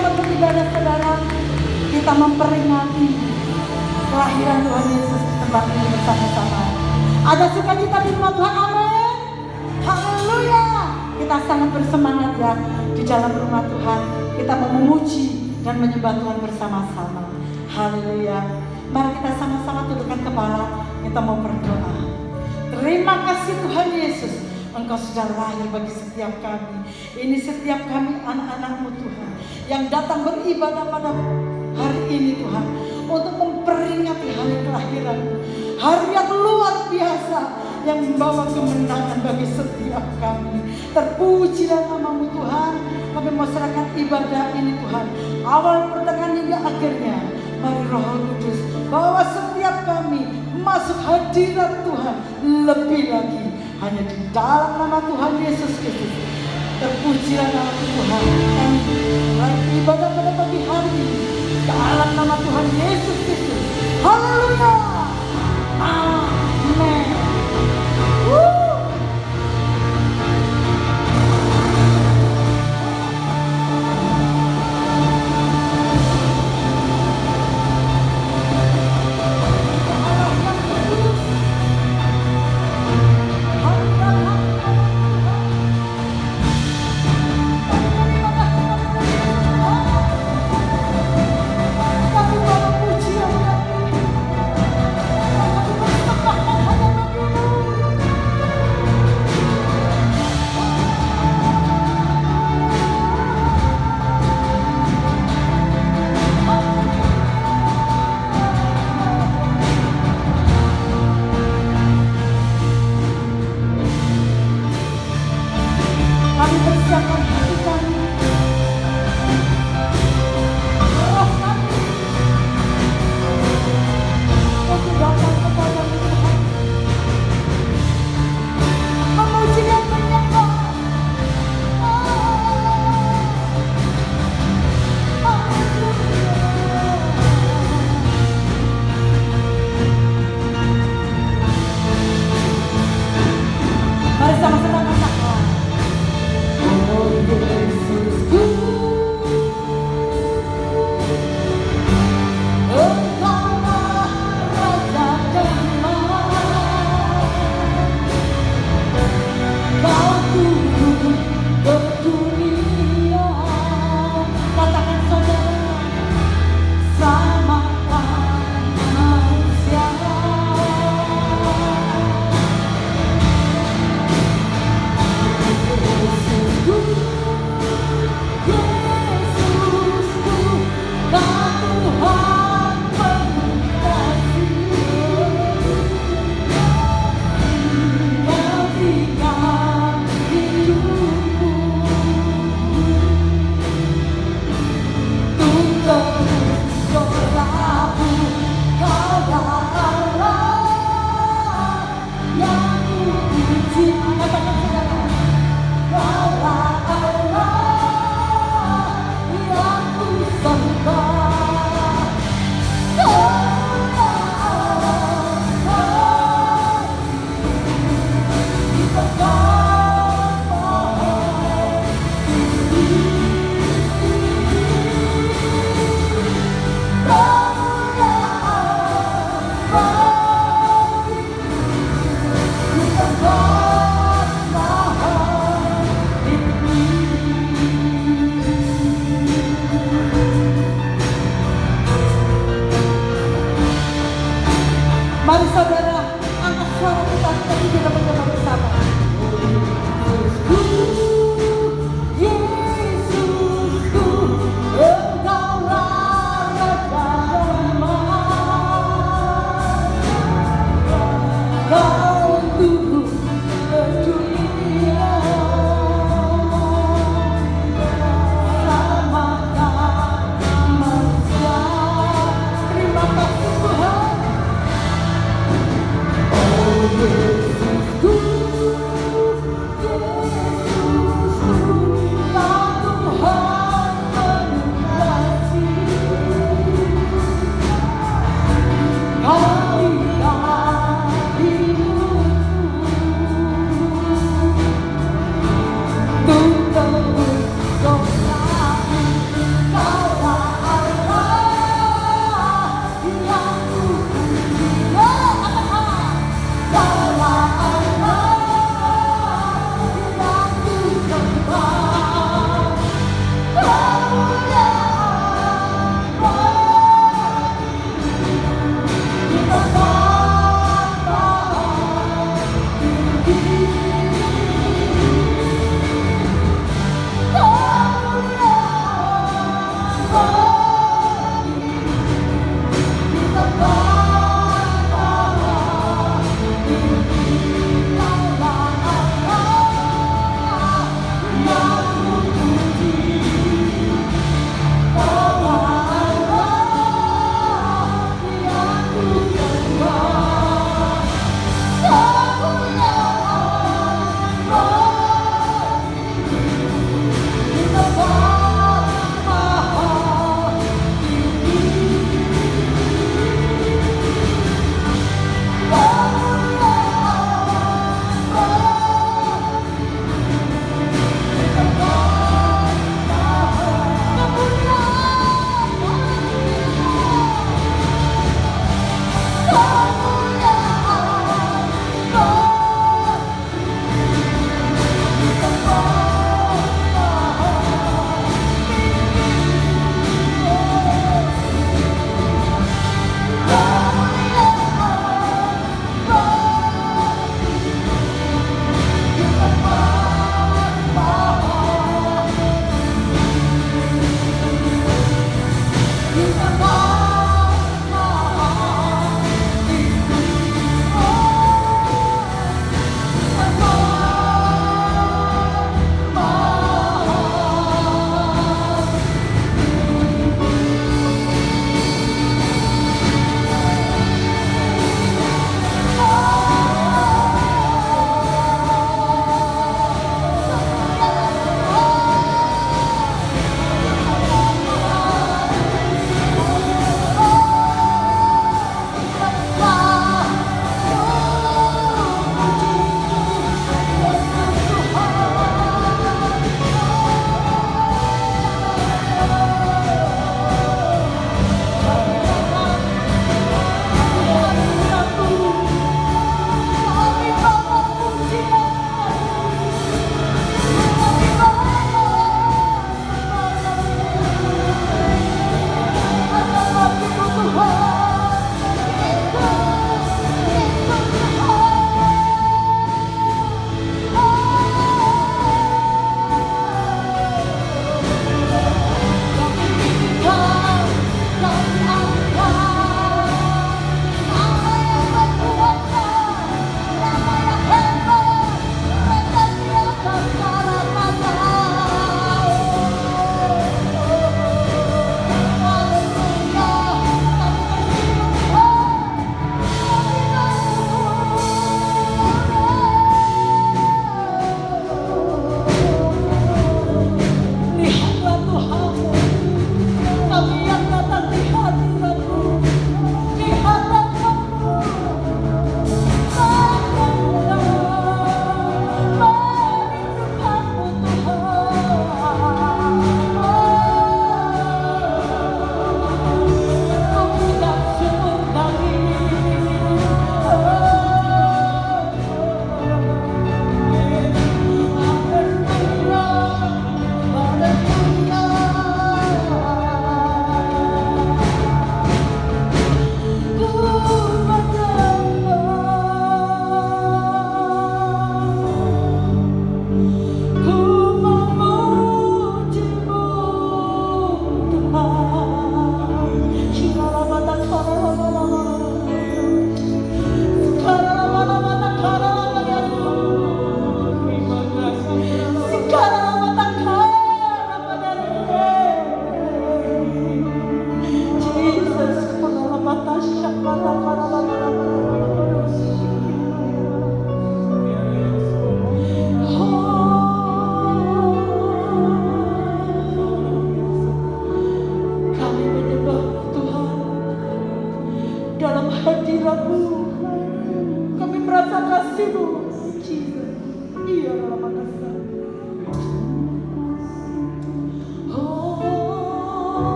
selamat beribadah saudara, kita memperingati kelahiran Tuhan Yesus di tempat ini bersama-sama. Ada sukacita di rumah Tuhan, amin. Haleluya. Kita sangat bersemangat ya di dalam rumah Tuhan. Kita mau memuji dan menyembah Tuhan bersama-sama. Haleluya. Mari kita sama-sama tundukkan kepala. Kita mau berdoa. Terima kasih Tuhan Yesus, Engkau sudah lahir bagi setiap kami. Ini setiap kami anak-anak-Mu Tuhan, yang datang beribadah pada hari ini Tuhan, untuk memperingati hari kelahiran-Mu. Hari yang luar biasa, yang membawa kemenangan bagi setiap kami. Terpujilah nama-Mu Tuhan. Kami mau serahkan ibadah ini Tuhan, awal, pertengahan hingga akhirnya. Mari Roh Kudus bawa setiap kami masuk hadirat Tuhan lebih lagi hanya di dalam nama Tuhan Yesus Kristus. Terpujilah nama Tuhan. Kami ibadah pada pagi hari ini dalam nama Tuhan Yesus Kristus. Haleluya. Amin. Kami mau memuji, kami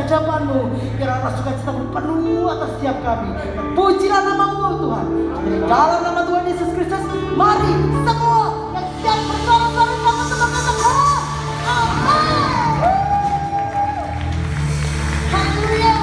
hadapan-Mu. Biarlah sukacita-Mu penuh atas setiap kami. Dan pujilah nama-Mu Tuhan. Dari dalam nama Tuhan Yesus Kristus, mari semua yang siap bersorak-sorai sama-sama katakan amin. Haleluya.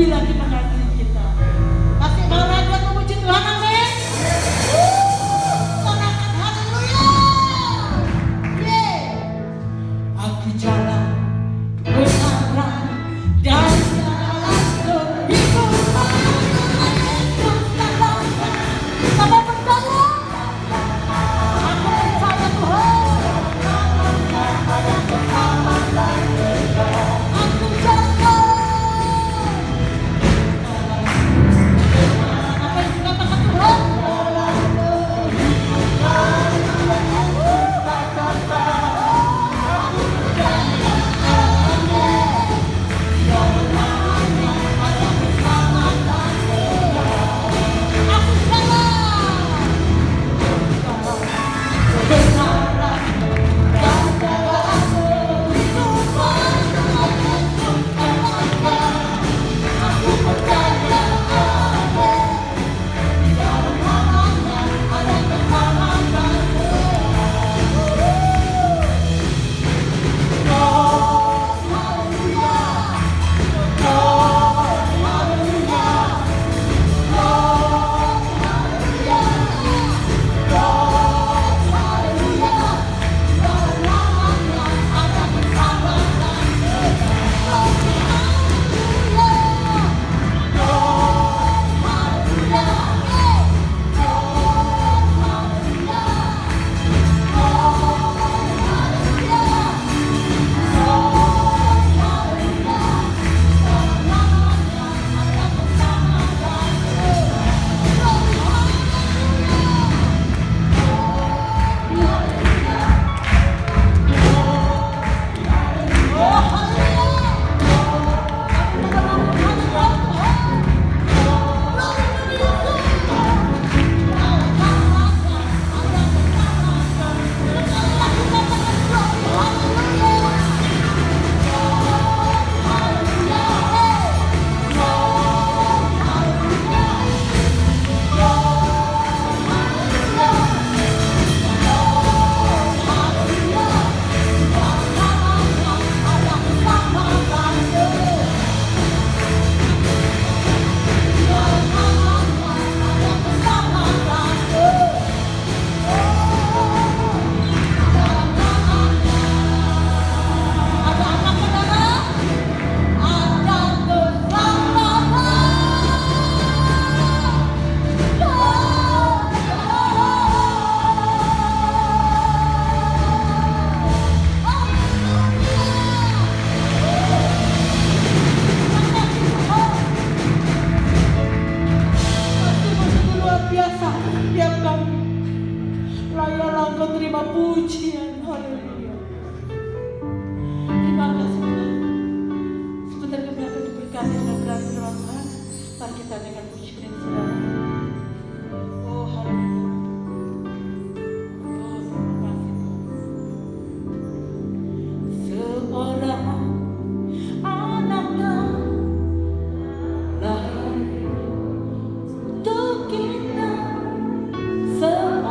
lebih lagi mengasihi kita. Masih mau lanjut memuji Tuhan, amin. Sorakan haleluya. Yeay. Aku jalan kebenaran dan jalan kehidupan. Yesus dalam sampai percaya. Aku percaya Tuhan. Aku jalan. Apa yang dikatakan Tuhan? Pujian, haleluya. Terima kasih Tuhan. Sebentar kami akan diberkati dengan berani Tuhan. Mari kita dengan pujian ini saudara. Oh haleluya. Oh terima kasih Tuhan. Seorang anak lahir untuk kita. Seorang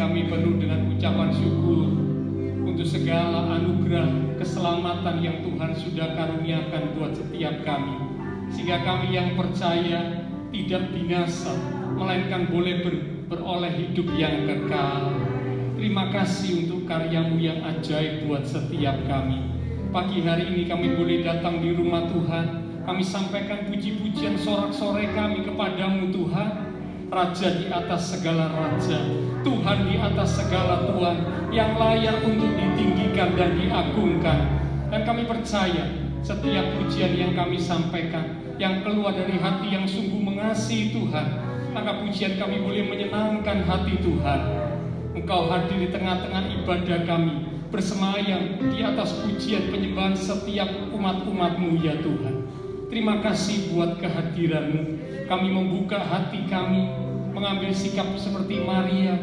kami penuh dengan ucapan syukur untuk segala anugerah keselamatan yang Tuhan sudah karuniakan buat setiap kami, sehingga kami yang percaya tidak binasa, melainkan boleh beroleh hidup yang kekal. Terima kasih untuk karya-Mu yang ajaib buat setiap kami. Pagi hari ini kami boleh datang di rumah Tuhan. Kami sampaikan puji-pujian sorak-sorai kami kepadamu Tuhan, Raja di atas segala raja, Tuhan di atas segala Tuhan, yang layak untuk ditinggikan dan diagungkan. Dan kami percaya setiap pujian yang kami sampaikan, yang keluar dari hati yang sungguh mengasihi Tuhan, maka pujian kami boleh menyenangkan hati Tuhan. Engkau hadir di tengah-tengah ibadah kami, bersemayam di atas pujian penyembahan setiap umat-umat-Mu ya Tuhan. Terima kasih buat kehadiran-Mu. Kami membuka hati kami, mengambil sikap seperti Maria,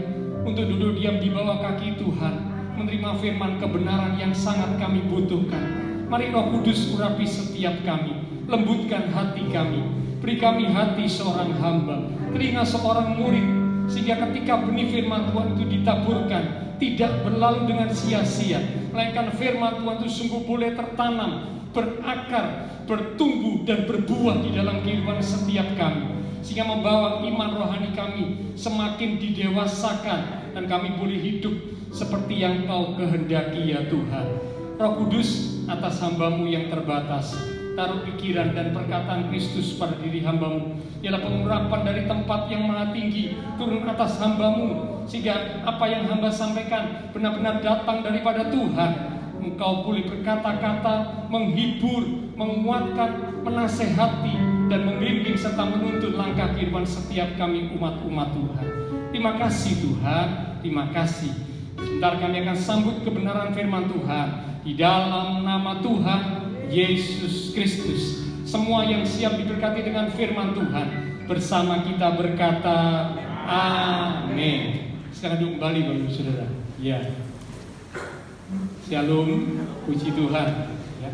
untuk duduk diam di bawah kaki Tuhan, menerima firman kebenaran yang sangat kami butuhkan. Mari Roh Kudus urapi setiap kami, lembutkan hati kami, beri kami hati seorang hamba, telinga seorang murid, sehingga ketika benih firman Tuhan itu ditaburkan, tidak berlalu dengan sia-sia, melainkan firman Tuhan itu sungguh boleh tertanam, berakar, bertumbuh dan berbuah di dalam kehidupan setiap kami, sehingga membawa iman rohani kami semakin didewasakan, dan kami boleh hidup seperti yang Kau kehendaki ya Tuhan. Roh Kudus, atas hamba-Mu yang terbatas, taruh pikiran dan perkataan Kristus pada diri hamba-Mu. Ialah pengurapan dari tempat yang maha tinggi turun atas hamba-Mu, sehingga apa yang hamba sampaikan benar-benar datang daripada Tuhan. Engkau boleh berkata-kata, menghibur, menguatkan, menasehati, dan membimbing serta menuntun langkah kehidupan setiap kami umat-umat Tuhan. Terima kasih Tuhan, terima kasih. Sebentar kami akan sambut kebenaran firman Tuhan di dalam nama Tuhan Yesus Kristus. Semua yang siap diberkati dengan firman Tuhan bersama kita berkata amin. Sekarang duduk kembali Bapak Ibu Saudara. Ya. Shalom, puji Tuhan ya.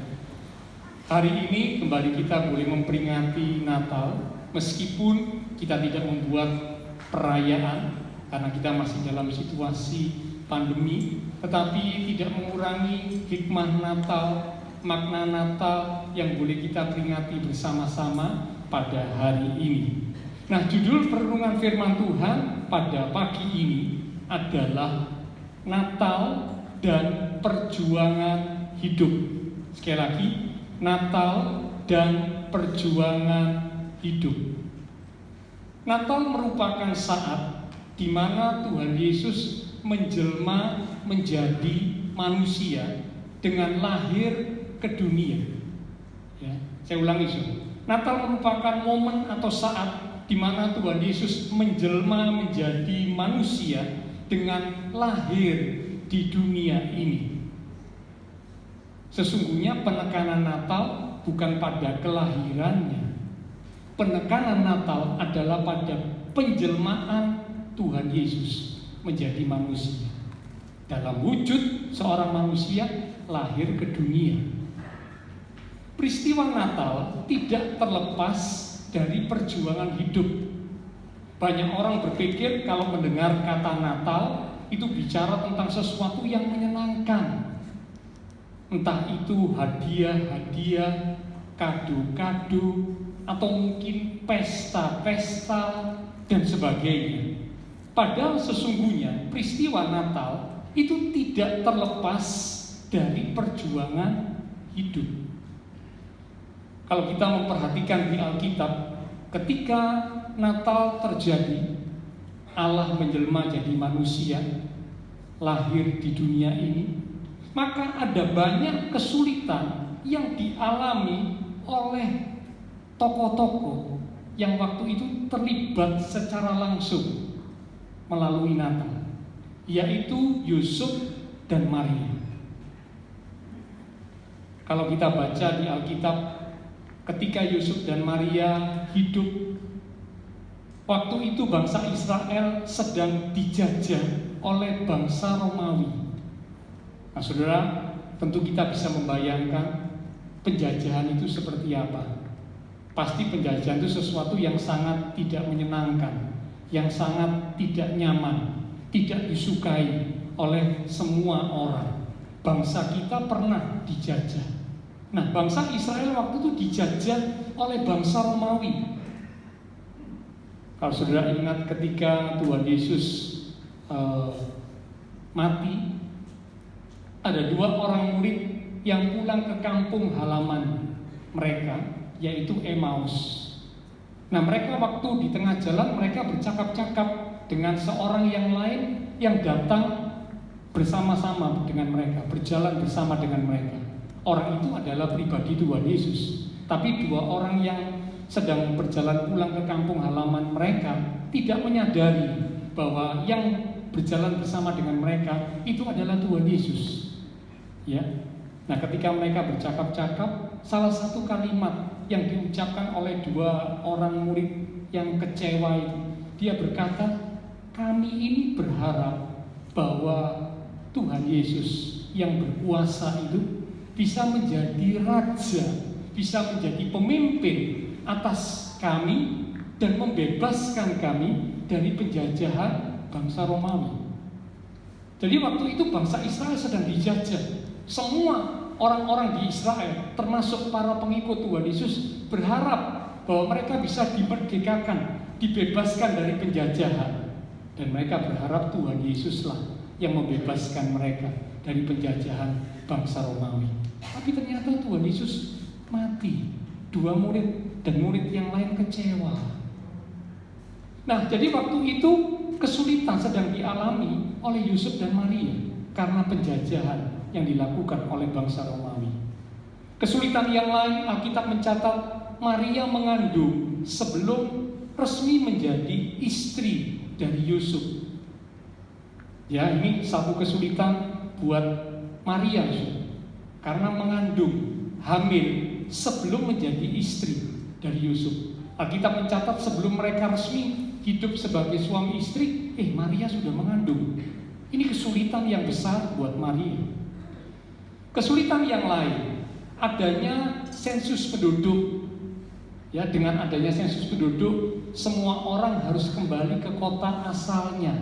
Hari ini kembali kita boleh memperingati Natal, meskipun kita tidak membuat perayaan karena kita masih dalam situasi pandemi, tetapi tidak mengurangi hikmah Natal, makna Natal yang boleh kita peringati bersama-sama pada hari ini. Nah, judul perenungan firman Tuhan pada pagi ini adalah Natal dan perjuangan hidup. Sekali lagi, Natal dan perjuangan hidup. Natal merupakan saat di mana Tuhan Yesus menjelma menjadi manusia dengan lahir ke dunia. Ya, saya ulangi, Natal merupakan momen atau saat di mana Tuhan Yesus menjelma menjadi manusia dengan lahir di dunia ini. Sesungguhnya penekanan Natal bukan pada kelahirannya. Penekanan Natal adalah pada penjelmaan Tuhan Yesus menjadi manusia. Dalam wujud seorang manusia lahir ke dunia. Peristiwa Natal tidak terlepas dari perjuangan hidup. Banyak orang berpikir kalau mendengar kata Natal itu bicara tentang sesuatu yang menyenangkan. Entah itu hadiah-hadiah, kado-kado, atau mungkin pesta-pesta dan sebagainya. Padahal sesungguhnya peristiwa Natal itu tidak terlepas dari perjuangan hidup. Kalau kita memperhatikan di Alkitab, ketika Natal terjadi, Allah menjelma jadi manusia, lahir di dunia ini, maka ada banyak kesulitan yang dialami oleh tokoh-tokoh yang waktu itu terlibat secara langsung melalui Natal, yaitu Yusuf dan Maria. Kalau kita baca di Alkitab, ketika Yusuf dan Maria hidup, waktu itu bangsa Israel sedang dijajah oleh bangsa Romawi. Nah, saudara, tentu kita bisa membayangkan penjajahan itu seperti apa. Pasti penjajahan itu sesuatu yang sangat tidak menyenangkan, yang sangat tidak nyaman, tidak disukai oleh semua orang. Bangsa kita pernah dijajah. Nah, bangsa Israel waktu itu dijajah oleh bangsa Romawi. Kalau saudara ingat ketika Tuhan Yesus mati, ada 2 orang murid yang pulang ke kampung halaman mereka, yaitu Emmaus. Nah, mereka waktu di tengah jalan mereka bercakap-cakap dengan seorang yang lain yang datang bersama-sama dengan mereka, berjalan bersama dengan mereka. Orang itu adalah pribadi Tuhan Yesus. Tapi 2 orang yang sedang berjalan pulang ke kampung halaman mereka tidak menyadari bahwa yang berjalan bersama dengan mereka itu adalah Tuhan Yesus. Ya. Nah, ketika mereka bercakap-cakap, salah satu kalimat yang diucapkan oleh 2 orang murid yang kecewa itu, dia berkata, kami ini berharap bahwa Tuhan Yesus yang berkuasa itu bisa menjadi raja, bisa menjadi pemimpin atas kami dan membebaskan kami dari penjajahan bangsa Romawi. Jadi waktu itu bangsa Israel sedang dijajah. Semua orang-orang di Israel, termasuk para pengikut Tuhan Yesus, berharap bahwa mereka bisa dimerdekakan, dibebaskan dari penjajahan. Dan mereka berharap Tuhan Yesuslah yang membebaskan mereka dari penjajahan bangsa Romawi. Tapi ternyata Tuhan Yesus mati. 2 murid dan murid yang lain kecewa. Nah, jadi waktu itu kesulitan sedang dialami oleh Yusuf dan Maria karena penjajahan yang dilakukan oleh bangsa Romawi. Kesulitan yang lain, Alkitab mencatat Maria mengandung sebelum resmi menjadi istri dari Yusuf. Ya, ini satu kesulitan buat Maria, karena mengandung, hamil sebelum menjadi istri dari Yusuf. Alkitab mencatat sebelum mereka resmi hidup sebagai suami istri, Maria sudah mengandung. Ini kesulitan yang besar buat Maria. Kesulitan yang lain, adanya sensus penduduk. Ya, dengan adanya sensus penduduk, semua orang harus kembali ke kota asalnya.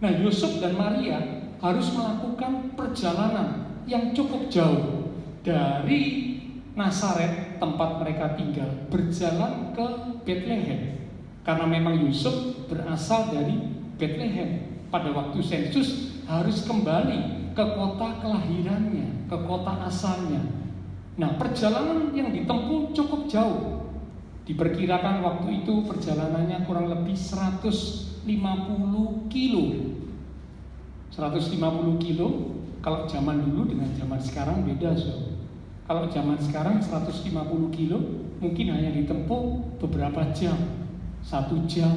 Nah, Yusuf dan Maria harus melakukan perjalanan yang cukup jauh dari Nazaret, tempat mereka tinggal, berjalan ke Bethlehem. Karena memang Yusuf berasal dari Bethlehem. Pada waktu sensus harus kembali ke kota kelahirannya, ke kota asalnya. Nah, perjalanan yang ditempuh cukup jauh. Diperkirakan waktu itu perjalanannya kurang lebih 150 kilo. 150 kilo, kalau zaman dulu dengan zaman sekarang beda, Kalau zaman sekarang 150 kilo mungkin hanya ditempuh beberapa jam, 1 jam,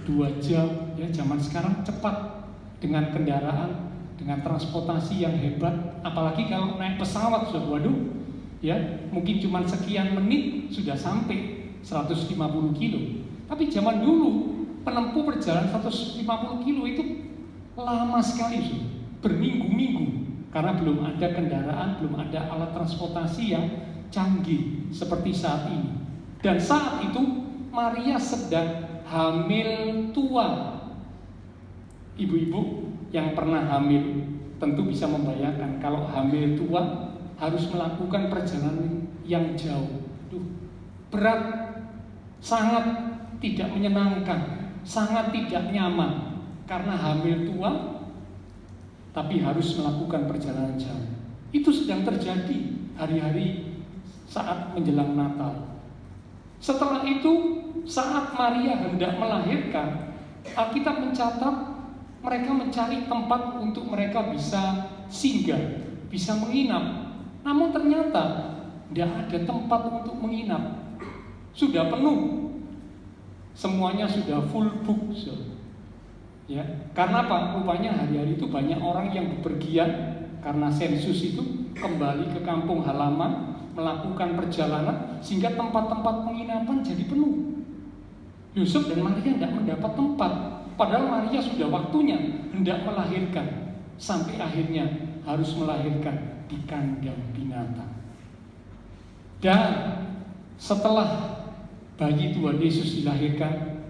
2 jam. Ya, zaman sekarang cepat dengan kendaraan, dengan transportasi yang hebat. Apalagi kalau naik pesawat, waduh, ya mungkin cuma sekian menit sudah sampai 150 kilo. Tapi zaman dulu penempuh perjalanan 150 kilo itu lama sekali, berminggu-minggu. Karena belum ada kendaraan, belum ada alat transportasi yang canggih seperti saat ini. Dan saat itu Maria sedang hamil tua. Ibu-ibu yang pernah hamil tentu bisa membayangkan kalau hamil tua harus melakukan perjalanan yang jauh. Berat, sangat tidak menyenangkan, sangat tidak nyaman. Karena hamil tua tapi harus melakukan perjalanan jauh. Itu sedang terjadi hari-hari saat menjelang Natal. Setelah itu, saat Maria hendak melahirkan, Alkitab mencatat mereka mencari tempat untuk mereka bisa singgah, bisa menginap. Namun ternyata tidak ada tempat untuk menginap. Sudah penuh. Semuanya sudah full book. Ya, karena apa? Rupanya hari-hari itu banyak orang yang bepergian karena sensus itu kembali ke kampung halaman, melakukan perjalanan sehingga tempat-tempat penginapan jadi penuh. Yusuf dan Maria tidak mendapat tempat, padahal Maria sudah waktunya hendak melahirkan, sampai akhirnya harus melahirkan di kandang binatang. Dan setelah bayi Tuhan Yesus dilahirkan,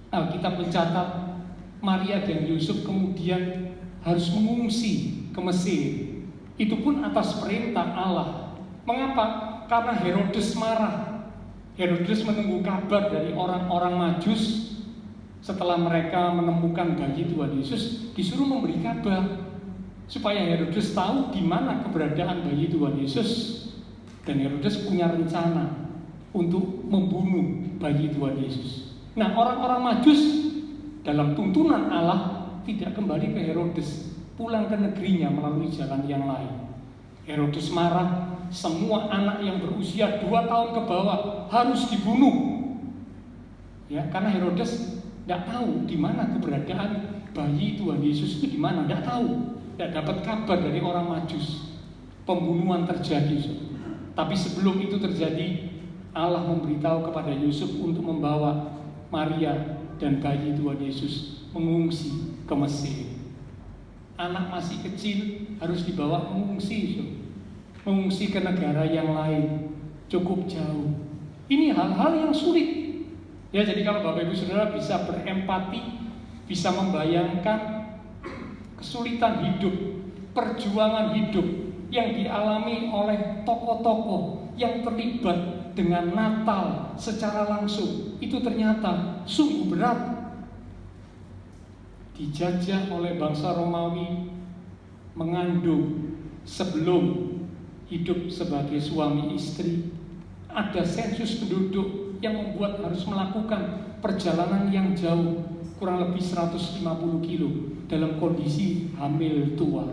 Alkitab mencatat Maria dan Yusuf kemudian harus mengungsi ke Mesir. Itu pun atas perintah Allah. Mengapa? Karena Herodes marah. Herodes menunggu kabar dari orang-orang Majus. Setelah mereka menemukan bayi Tuhan Yesus, disuruh memberi kabar supaya Herodes tahu di mana keberadaan bayi Tuhan Yesus. Dan Herodes punya rencana untuk membunuh bayi Tuhan Yesus. Nah, orang-orang Majus dalam tuntunan Allah tidak kembali ke Herodes, pulang ke negerinya melalui jalan yang lain. Herodes marah, semua anak yang berusia 2 tahun ke bawah harus dibunuh. Ya, karena Herodes tidak tahu di mana keberadaan bayi Tuhan Yesus itu di mana, tidak tahu, tidak dapat kabar dari orang Majus. Pembunuhan terjadi. Tapi sebelum itu terjadi, Allah memberitahu kepada Yusuf untuk membawa Maria dan bayi Tuhan Yesus mengungsi ke Mesir. Anak masih kecil harus dibawa mengungsi, mengungsi ke negara yang lain, cukup jauh. Ini hal-hal yang sulit. Ya, jadi kalau Bapak Ibu Saudara bisa berempati, bisa membayangkan kesulitan hidup, perjuangan hidup yang dialami oleh tokoh-tokoh yang terlibat dengan Natal secara langsung, itu ternyata sungguh berat. Dijajah oleh bangsa Romawi, mengandung sebelum hidup sebagai suami istri, ada sensus penduduk yang membuat harus melakukan perjalanan yang jauh, kurang lebih 150 kilo dalam kondisi hamil tua.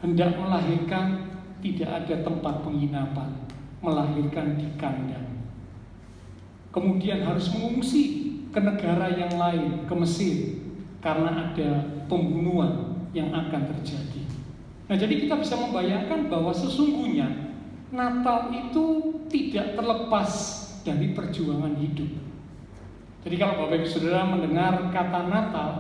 Hendak melahirkan, tidak ada tempat penginapan, melahirkan di kandang. Kemudian harus mengungsi ke negara yang lain, ke Mesir, karena ada pembunuhan yang akan terjadi. Nah, jadi kita bisa membayangkan bahwa sesungguhnya Natal itu tidak terlepas dari perjuangan hidup. Jadi kalau Bapak Ibu Saudara mendengar kata Natal,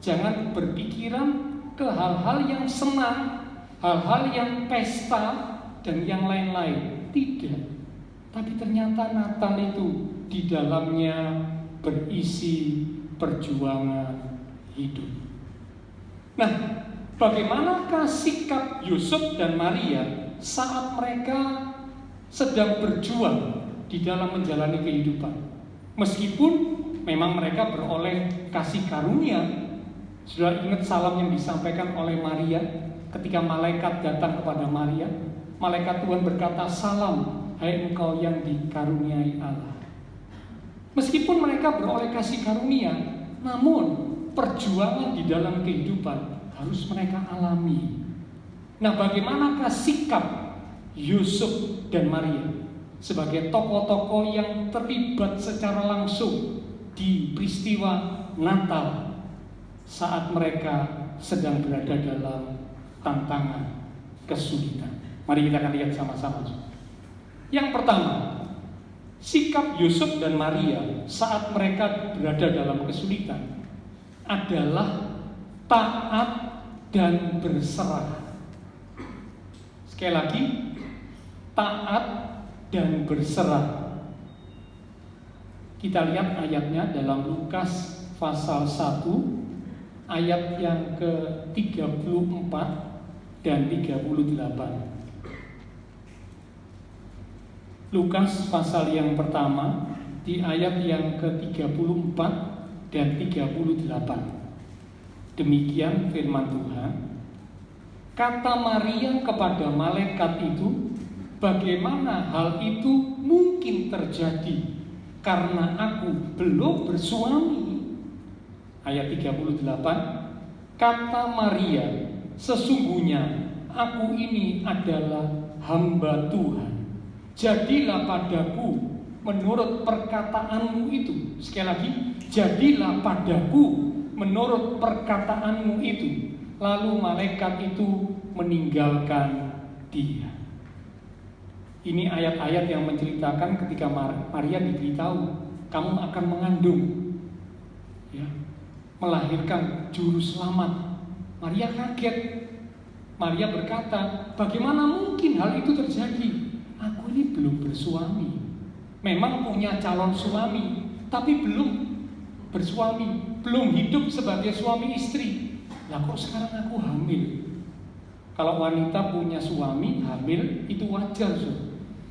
jangan berpikiran ke hal-hal yang senang, hal-hal yang pesta, dan yang lain-lain. Tidak. Tapi ternyata Natal itu di dalamnya berisi perjuangan hidup. Nah, bagaimanakah sikap Yusuf dan Maria saat mereka sedang berjuang di dalam menjalani kehidupan? Meskipun memang mereka beroleh kasih karunia. Sudah ingat salam yang disampaikan oleh Maria ketika malaikat datang kepada Maria? Malaikat Tuhan berkata, "Salam, hai engkau yang dikaruniai Allah." Meskipun mereka beroleh kasih karunia, namun perjuangan di dalam kehidupan harus mereka alami. Nah, bagaimanakah sikap Yusuf dan Maria sebagai tokoh-tokoh yang terlibat secara langsung di peristiwa Natal saat mereka sedang berada dalam tantangan, kesulitan? Mari kita akan lihat sama-sama. Yang pertama, sikap Yusuf dan Maria saat mereka berada dalam kesulitan adalah taat dan berserah. Sekali lagi, taat dan berserah. Kita lihat ayatnya dalam Lukas pasal 1 ayat yang ke-34 dan 38. Lukas pasal yang pertama di ayat yang ke-34 dan 38. Demikian firman Tuhan. Kata Maria kepada malaikat itu, "Bagaimana hal itu mungkin terjadi karena aku belum bersuami?" Ayat 38. Kata Maria, "Sesungguhnya aku ini adalah hamba Tuhan. Jadilah padaku menurut perkataanmu itu." Sekali lagi, jadilah padaku menurut perkataanmu itu. Lalu malaikat itu meninggalkan dia. Ini ayat-ayat yang menceritakan ketika Maria diberitahu, kamu akan mengandung, ya, melahirkan juru selamat. Maria kaget. Maria berkata, "Bagaimana mungkin hal itu terjadi? Aku ini belum bersuami." Memang punya calon suami, tapi belum bersuami, belum hidup sebagai suami istri. Lah kok sekarang aku hamil? Kalau wanita punya suami hamil itu wajar, so.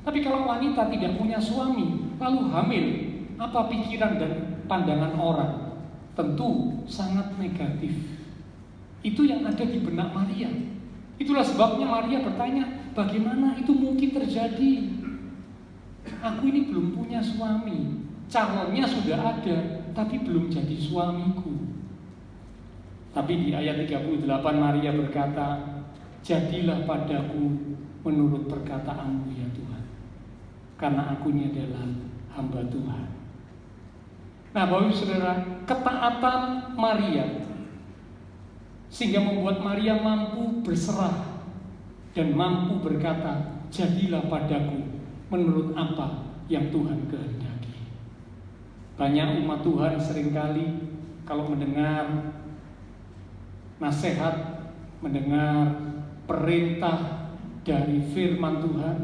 Tapi kalau wanita tidak punya suami lalu hamil, apa pikiran dan pandangan orang? Tentu sangat negatif. Itu yang ada di benak Maria. Itulah sebabnya Maria bertanya, bagaimana itu mungkin terjadi? Aku ini belum punya suami, calonnya sudah ada, tapi belum jadi suamiku. Tapi di ayat 38 Maria berkata, jadilah padaku menurut perkataanmu ya Tuhan, karena aku ini adalah hamba Tuhan. Nah Bapak Ibu Saudara, ketaatan Maria sehingga membuat Maria mampu berserah dan mampu berkata, jadilah padaku menurut apa yang Tuhan kehendaki. Banyak umat Tuhan seringkali kalau mendengar nasihat, mendengar perintah dari firman Tuhan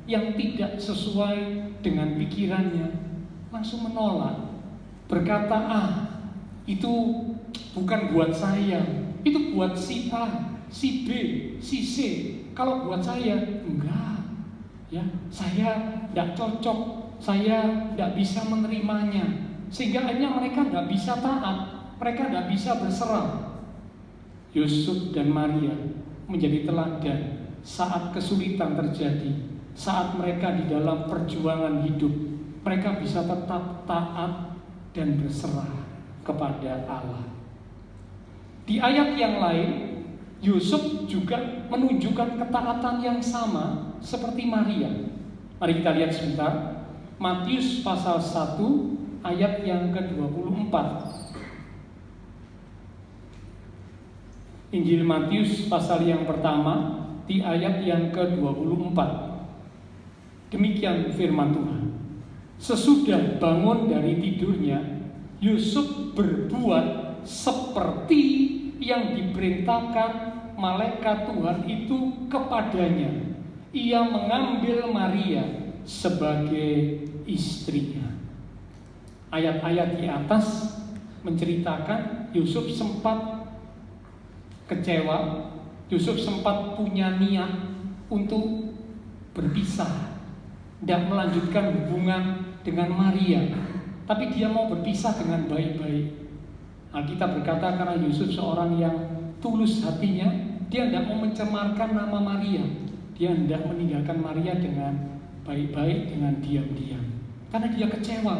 yang tidak sesuai dengan pikirannya, langsung menolak, berkata, itu bukan buat saya, itu buat si A, si B, si C. Kalau buat saya, enggak, ya, saya tidak cocok, saya tidak bisa menerimanya, sehingga akhirnya mereka tidak bisa taat, mereka tidak bisa berserah. Yusuf dan Maria menjadi teladan saat kesulitan terjadi, saat mereka di dalam perjuangan hidup, mereka bisa tetap taat dan berserah kepada Allah. Di ayat yang lain, Yusuf juga menunjukkan ketaatan yang sama seperti Maria. Mari kita lihat sebentar. Matius pasal 1 ayat yang ke-24. Injil Matius pasal yang pertama di ayat yang ke-24. Demikian firman Tuhan. Sesudah bangun dari tidurnya, Yusuf berbuat seperti yang diperintahkan malaikat Tuhan itu kepadanya. Ia mengambil Maria sebagai istrinya. Ayat-ayat di atas menceritakan Yusuf sempat kecewa, Yusuf sempat punya niat untuk berpisah dan melanjutkan hubungan dengan Maria, tapi dia mau berpisah dengan baik-baik. Alkitab berkata karena Yusuf seorang yang tulus hatinya, dia tidak mau mencemarkan nama Maria, dia hendak meninggalkan Maria dengan baik-baik, dengan diam-diam, karena dia kecewa,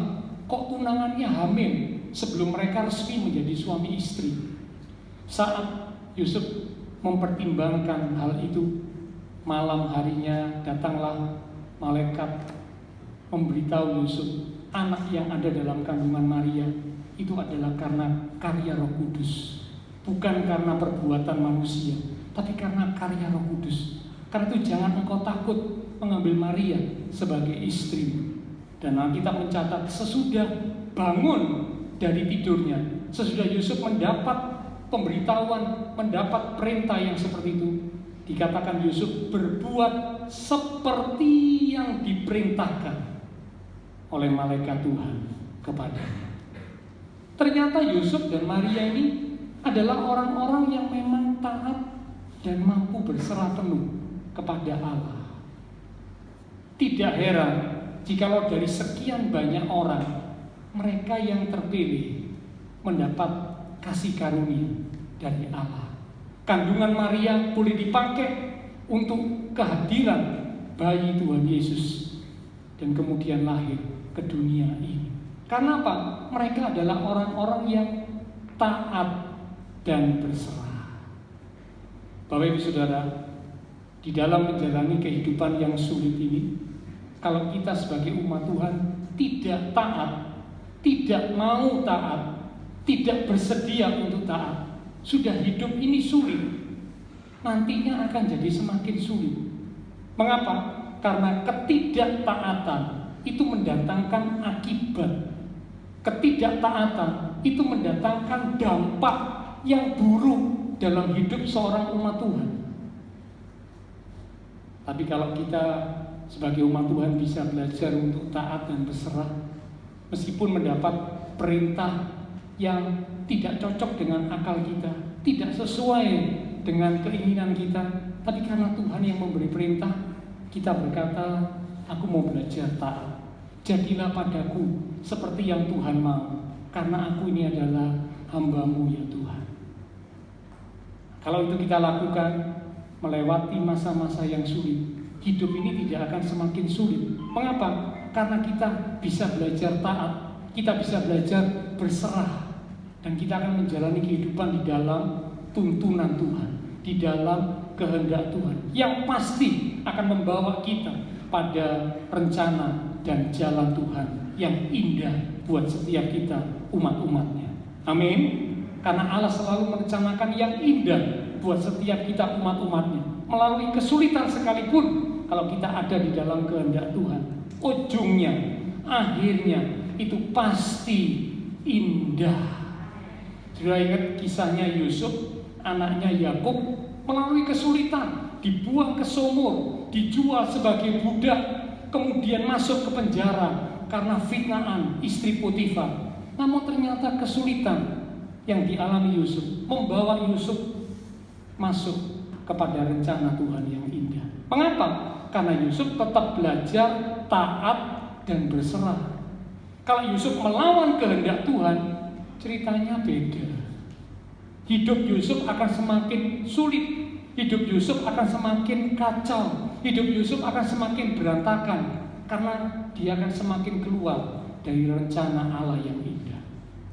kok tunangannya hamil sebelum mereka resmi menjadi suami istri. Saat Yusuf mempertimbangkan hal itu, malam harinya datanglah malaikat memberitahu Yusuf, anak yang ada dalam kandungan Maria itu adalah karena karya Roh Kudus, bukan karena perbuatan manusia, tapi karena karya Roh Kudus. Karena itu jangan engkau takut mengambil Maria sebagai istri. Dan Alkitab mencatat sesudah bangun dari tidurnya, sesudah Yusuf mendapat pemberitahuan, mendapat perintah yang seperti itu, dikatakan Yusuf berbuat seperti yang diperintahkan oleh malaikat Tuhan kepadanya. Ternyata Yusuf dan Maria ini adalah orang-orang yang memang taat dan mampu berserah penuh kepada Allah. Tidak heran jikalau dari sekian banyak orang, mereka yang terpilih mendapat kasih karunia dari Allah. Kandungan Maria boleh dipakai untuk kehadiran bayi Tuhan Yesus dan kemudian lahir ke dunia ini. Karena apa? Mereka adalah orang-orang yang taat dan berserah. Bapak Ibu Saudara, di dalam menjalani kehidupan yang sulit ini, kalau kita sebagai umat Tuhan tidak taat, tidak mau taat, tidak bersedia untuk taat, sudah hidup ini sulit, nantinya akan jadi semakin sulit. Mengapa? Karena ketidaktaatan itu mendatangkan akibat. Ketidaktaatan itu mendatangkan dampak yang buruk dalam hidup seorang umat Tuhan. Tapi kalau kita sebagai umat Tuhan bisa belajar untuk taat dan berserah, meskipun mendapat perintah yang tidak cocok dengan akal kita, tidak sesuai dengan keinginan kita, tapi karena Tuhan yang memberi perintah, kita berkata, aku mau belajar taat. Jadilah padaku seperti yang Tuhan mau, karena aku ini adalah hamba-Mu ya Tuhan. Kalau itu kita lakukan, melewati masa-masa yang sulit, hidup ini tidak akan semakin sulit. Mengapa? Karena kita bisa belajar taat, kita bisa belajar berserah, dan kita akan menjalani kehidupan di dalam tuntunan Tuhan, di dalam kehendak Tuhan, yang pasti akan membawa kita pada rencana dan jalan Tuhan yang indah buat setiap kita umat-umatnya. Amin. Karena Allah selalu merencanakan yang indah buat setiap kita umat-umatnya. Melalui kesulitan sekalipun, kalau kita ada di dalam kehendak Tuhan, ujungnya, akhirnya itu pasti indah. Sudah ingat kisahnya Yusuf, anaknya Yakub, melalui kesulitan, dibuang ke sumur, dijual sebagai budak, kemudian masuk ke penjara karena fitnahan istri Potifar. Namun ternyata kesulitan yang dialami Yusuf membawa Yusuf masuk kepada rencana Tuhan yang indah. Mengapa? Karena Yusuf tetap belajar taat dan berserah. Kalau Yusuf melawan kehendak Tuhan, ceritanya beda. Hidup Yusuf akan semakin sulit, hidup Yusuf akan semakin kacau, hidup Yusuf akan semakin berantakan, karena dia akan semakin keluar dari rencana Allah yang indah.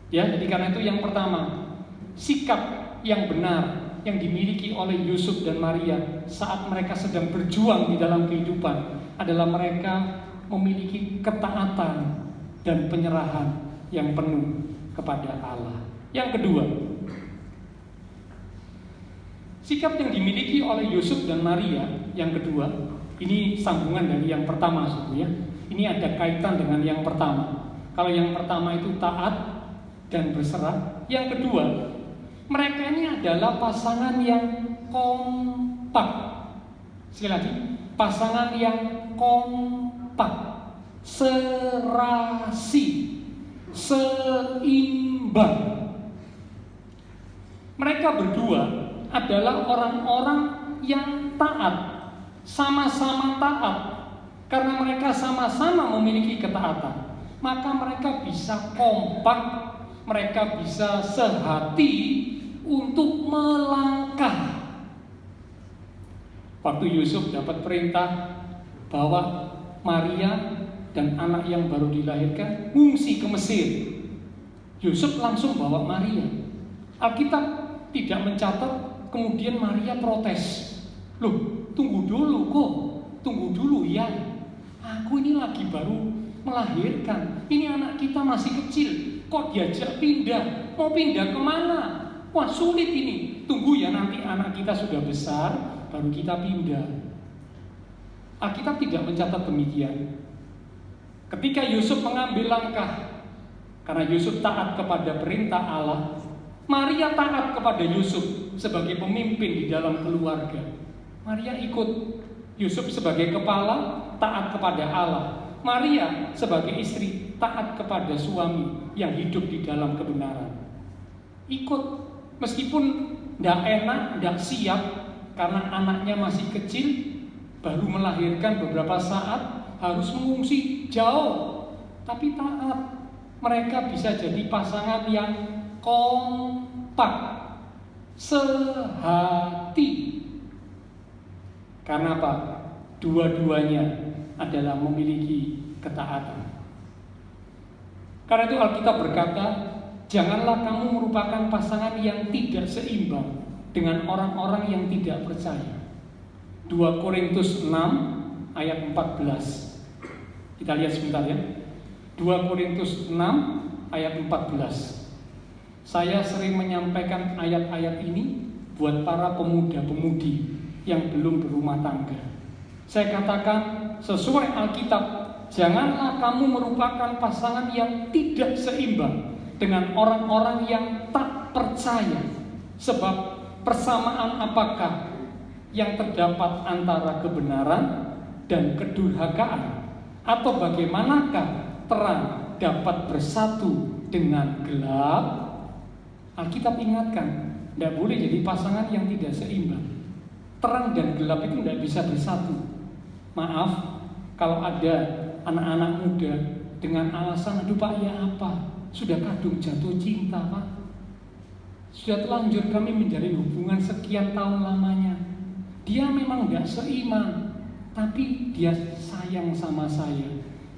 Ya, jadi karena itu yang pertama, sikap yang benar yang dimiliki oleh Yusuf dan Maria saat mereka sedang berjuang di dalam kehidupan adalah mereka memiliki ketaatan dan penyerahan yang penuh kepada Allah. Yang kedua, sikap yang dimiliki oleh Yusuf dan Maria yang kedua, ini sambungan dari yang pertama ya. Ini ada kaitan dengan yang pertama. Kalau yang pertama itu taat dan berserah, yang kedua, mereka ini adalah pasangan yang kompak. Sekali lagi, pasangan yang kompak, serasi, seimbang. Mereka berdua adalah orang-orang yang taat, sama-sama taat. Karena mereka sama-sama memiliki ketaatan, maka mereka bisa kompak, mereka bisa sehati untuk melangkah. Waktu Yusuf dapat perintah bahwa Maria dan anak yang baru dilahirkan ngungsi ke Mesir, Yusuf langsung bawa Maria. Alkitab tidak mencatat kemudian Maria protes. Loh, tunggu dulu kok, tunggu dulu ya. Aku ini lagi baru melahirkan, ini anak kita masih kecil, kok diajak pindah? Mau pindah kemana? Wah, sulit ini. Tunggu ya, nanti anak kita sudah besar, baru kita pindah. Alkitab tidak mencatat demikian. Ketika Yusuf mengambil langkah, karena Yusuf taat kepada perintah Allah, Maria taat kepada Yusuf sebagai pemimpin di dalam keluarga. Maria ikut Yusuf sebagai kepala, taat kepada Allah. Maria sebagai istri, taat kepada suami yang hidup di dalam kebenaran. Ikut, meskipun tidak enak, tidak siap, karena anaknya masih kecil, baru melahirkan beberapa saat, harus mengungsi jauh, tapi taat. Mereka bisa jadi pasangan yang kompak, sehati. Karena apa? Dua-duanya adalah memiliki ketaatan. Karena itu Alkitab berkata, janganlah kamu merupakan pasangan yang tidak seimbang dengan orang-orang yang tidak percaya. 2 Korintus 6 ayat 14. Kita lihat sebentar ya. 2 Korintus 6 ayat 14. Saya sering menyampaikan ayat-ayat ini buat para pemuda-pemudi yang belum berumah tangga. Saya katakan sesuai Alkitab, janganlah kamu merupakan pasangan yang tidak seimbang dengan orang-orang yang tak percaya. Sebab persamaan apakah yang terdapat antara kebenaran dan kedurhakaan? Atau bagaimanakah terang dapat bersatu dengan gelap? Alkitab ingatkan, tidak boleh jadi pasangan yang tidak seimbang. Terang dan gelap itu tidak bisa bersatu. Maaf, kalau ada anak-anak muda dengan alasan, aduh Pak, ya apa? Sudah kadung jatuh cinta Pak. Sudah terlanjur kami menjalin hubungan sekian tahun lamanya. Dia memang tidak seiman, tapi dia sayang sama saya.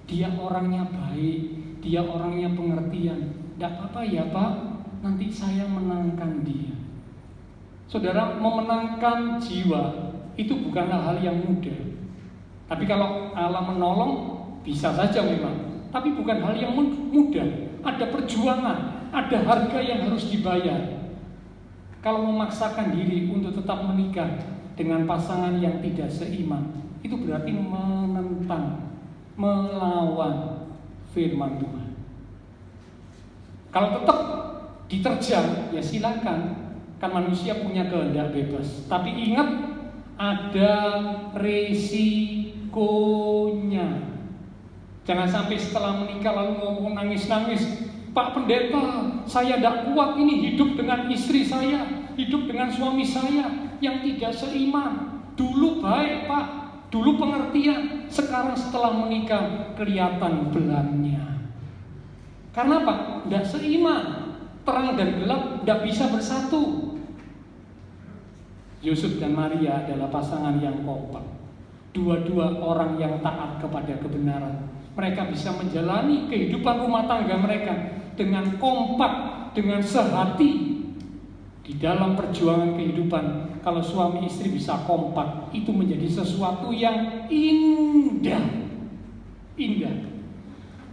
Dia orangnya baik, dia orangnya pengertian. Tidak apa-apa ya Pak, nanti saya menangkan dia. Saudara, memenangkan jiwa itu bukanlah hal yang mudah. Tapi kalau Allah menolong, bisa saja memang. Tapi bukan hal yang mudah. Ada perjuangan, ada harga yang harus dibayar. Kalau memaksakan diri untuk tetap menikah dengan pasangan yang tidak seiman, itu berarti menentang, melawan firman Tuhan. Kalau tetap diterjang, ya silakan. Kan manusia punya kehendak bebas. Tapi ingat, ada resikonya. Jangan sampai setelah menikah lalu ngomong nangis-nangis, Pak Pendeta, saya tidak kuat ini hidup dengan istri saya, hidup dengan suami saya yang tidak seiman. Dulu baik Pak, dulu pengertian, sekarang setelah menikah kelihatan belannya. Karena apa? Tidak seiman. Terang dan gelap tidak bisa bersatu. Yusuf dan Maria adalah pasangan yang kompak. Dua-dua orang yang taat kepada kebenaran. Mereka bisa menjalani kehidupan rumah tangga mereka dengan kompak, dengan sehati. Di dalam perjuangan kehidupan, kalau suami istri bisa kompak, itu menjadi sesuatu yang indah. Indah.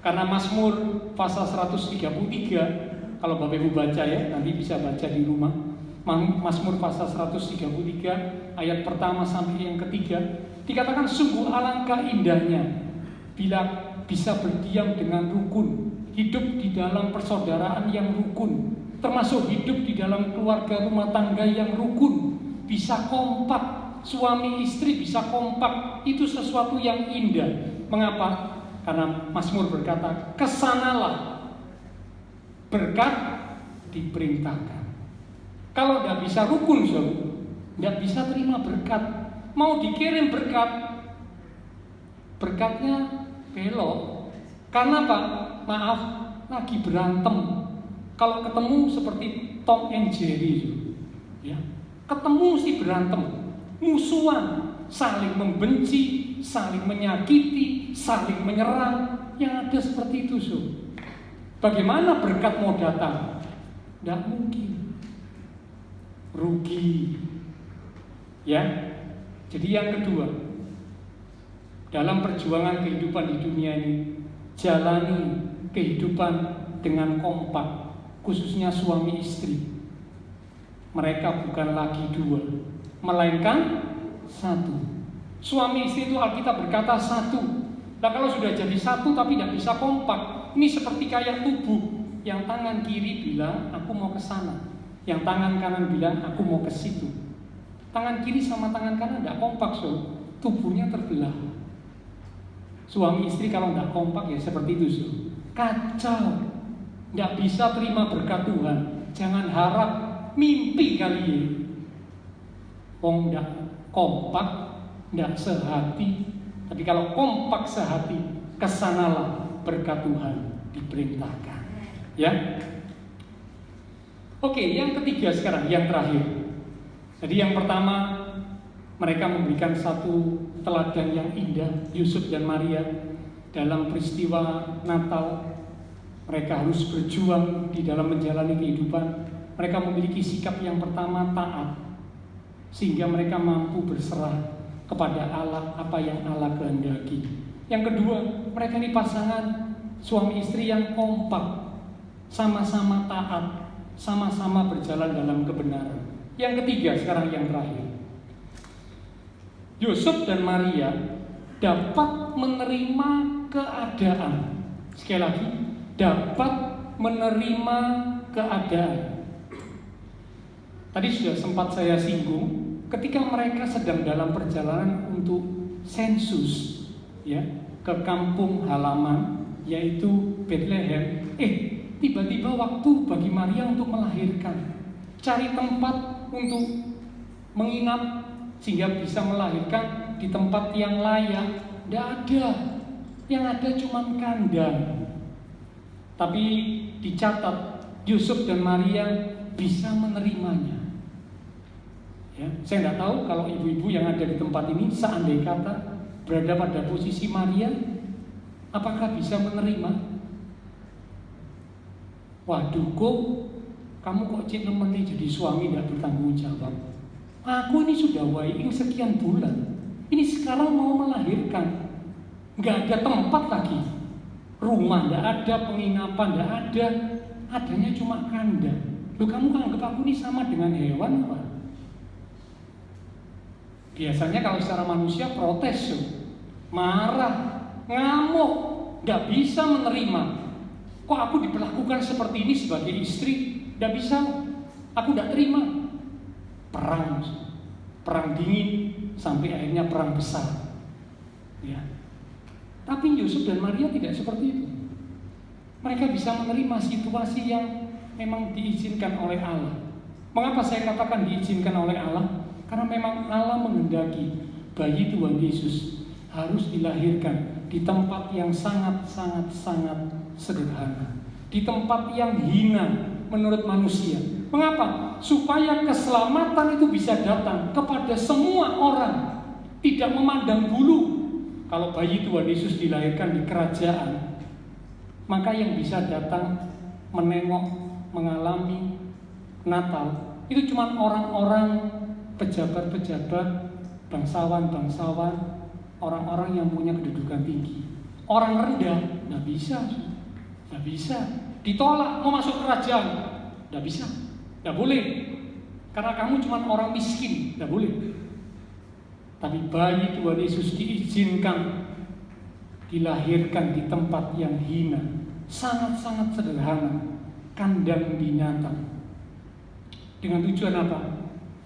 Karena Mazmur pasal 133, kalau Bapak Ibu baca ya, nanti bisa baca di rumah. Mazmur pasal 133 ayat pertama sampai yang ketiga, dikatakan sungguh alangkah indahnya bila bisa berdiam dengan rukun, hidup di dalam persaudaraan yang rukun, termasuk hidup di dalam keluarga rumah tangga yang rukun, bisa kompak, suami istri bisa kompak, itu sesuatu yang indah. Mengapa? Karena Mazmur berkata, kesanalah berkat diperintahkan. Kalau tidak bisa rukun, tidak bisa terima berkat. Mau dikirim berkat, berkatnya belok. Karena apa? Maaf, lagi berantem. Kalau ketemu seperti Tom and Jerry, ya, ketemu sih berantem, musuhan, saling membenci, saling menyakiti, saling menyerang. Yang ada seperti itu, Bagaimana berkat mau datang? Tidak mungkin. Rugi. Ya. Jadi yang kedua, dalam perjuangan kehidupan di dunia ini, jalani kehidupan dengan kompak, khususnya suami istri. Mereka bukan lagi dua, melainkan satu. Suami istri itu Alkitab berkata satu. Nah kalau sudah jadi satu tapi tidak bisa kompak, ini seperti kayak tubuh. Yang tangan kiri bilang aku mau ke sana, yang tangan kanan bilang aku mau ke situ. Tangan kiri sama tangan kanan tidak kompak, tubuhnya terbelah. Suami istri kalau tidak kompak ya seperti itu, kacau. Tidak bisa terima berkat Tuhan. Jangan harap mimpi kali ini. Tidak kompak, tidak sehati. Tapi kalau kompak sehati, kesanalah berkat Tuhan diperintahkan. Ya. Oke, yang ketiga sekarang, yang terakhir. Jadi yang pertama, mereka memberikan satu teladan yang indah, Yusuf dan Maria dalam peristiwa Natal. Mereka harus berjuang di dalam menjalani kehidupan. Mereka memiliki sikap yang pertama, taat, sehingga mereka mampu berserah kepada Allah apa yang Allah kehendaki. Yang kedua, mereka ini pasangan suami istri yang kompak, sama-sama taat, sama-sama berjalan dalam kebenaran. Yang ketiga, sekarang yang terakhir, Yusuf dan Maria dapat menerima keadaan. Sekali lagi, dapat menerima keadaan. Tadi sudah sempat saya singgung, ketika mereka sedang dalam perjalanan untuk sensus, ya, ke kampung halaman, yaitu Bethlehem. tiba-tiba waktu bagi Maria untuk melahirkan, cari tempat untuk menginap sehingga bisa melahirkan di tempat yang layak. Tidak ada, yang ada cuma kandang. Tapi dicatat Yusuf dan Maria bisa menerimanya. Ya, saya tidak tahu kalau ibu-ibu yang ada di tempat ini seandai kata berada pada posisi Maria, apakah bisa menerima? Waduh, kok kamu kok cek nemeni jadi suami tidak bertanggung jawab? Aku ini sudah waiting sekian bulan, ini sekarang mau melahirkan, nggak ada tempat lagi, rumah nggak ada, penginapan nggak ada, adanya cuma kandang. Loh, kamu anggap aku ini sama dengan hewan apa? Biasanya kalau secara manusia protes, marah, ngamuk, nggak bisa menerima. Kok aku diperlakukan seperti ini sebagai istri? Nggak bisa, aku nggak terima. Perang dingin sampai akhirnya perang besar. Ya. Tapi Yusuf dan Maria tidak seperti itu. Mereka bisa menerima situasi yang memang diizinkan oleh Allah. Mengapa saya katakan diizinkan oleh Allah? Karena memang Allah menghendaki bayi Tuhan Yesus harus dilahirkan di tempat yang sangat sederhana, di tempat yang hina menurut manusia. Mengapa? Supaya keselamatan itu bisa datang kepada semua orang, tidak memandang bulu. Kalau bayi Tuhan Yesus dilahirkan di kerajaan, maka yang bisa datang menengok, mengalami Natal itu cuma orang-orang pejabat-pejabat, bangsawan-bangsawan, orang-orang yang punya kedudukan tinggi. Orang rendah nggak bisa, ditolak mau masuk kerajaan, nggak bisa, nggak boleh, karena kamu cuma orang miskin, nggak boleh. Tapi bayi Tuhan Yesus diizinkan dilahirkan di tempat yang hina, sangat sederhana, kandang binatang. Dengan tujuan apa?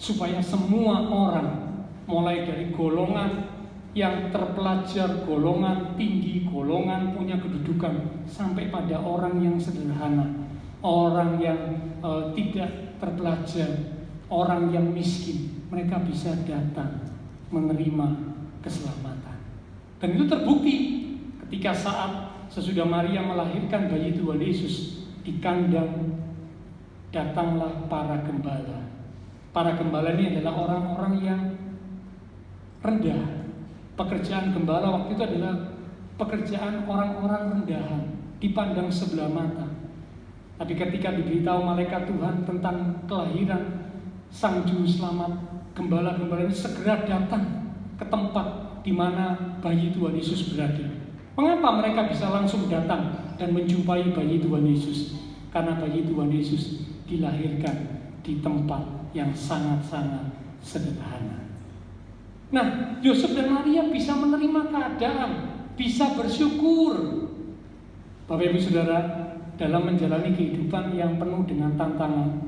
Supaya semua orang, mulai dari golongan yang terpelajar, golongan tinggi, golongan punya kedudukan, sampai pada orang yang sederhana, orang yang tidak terpelajar, orang yang miskin, mereka bisa datang menerima keselamatan. Dan itu terbukti ketika saat sesudah Maria melahirkan bayi Tuhan Yesus di kandang, datanglah para gembala. Para gembala ini adalah orang-orang yang rendah. Pekerjaan gembala waktu itu adalah pekerjaan orang-orang rendahan, dipandang sebelah mata. Tapi ketika diberitahu malaikat Tuhan tentang kelahiran Sang Juru Selamat, gembala-gembala ini segera datang ke tempat di mana bayi Tuhan Yesus berada. Mengapa mereka bisa langsung datang dan menjumpai bayi Tuhan Yesus? Karena bayi Tuhan Yesus dilahirkan di tempat yang sangat sederhana. Nah, Yusuf dan Maria bisa menerima keadaan, bisa bersyukur. Bapak Ibu Saudara, dalam menjalani kehidupan yang penuh dengan tantangan,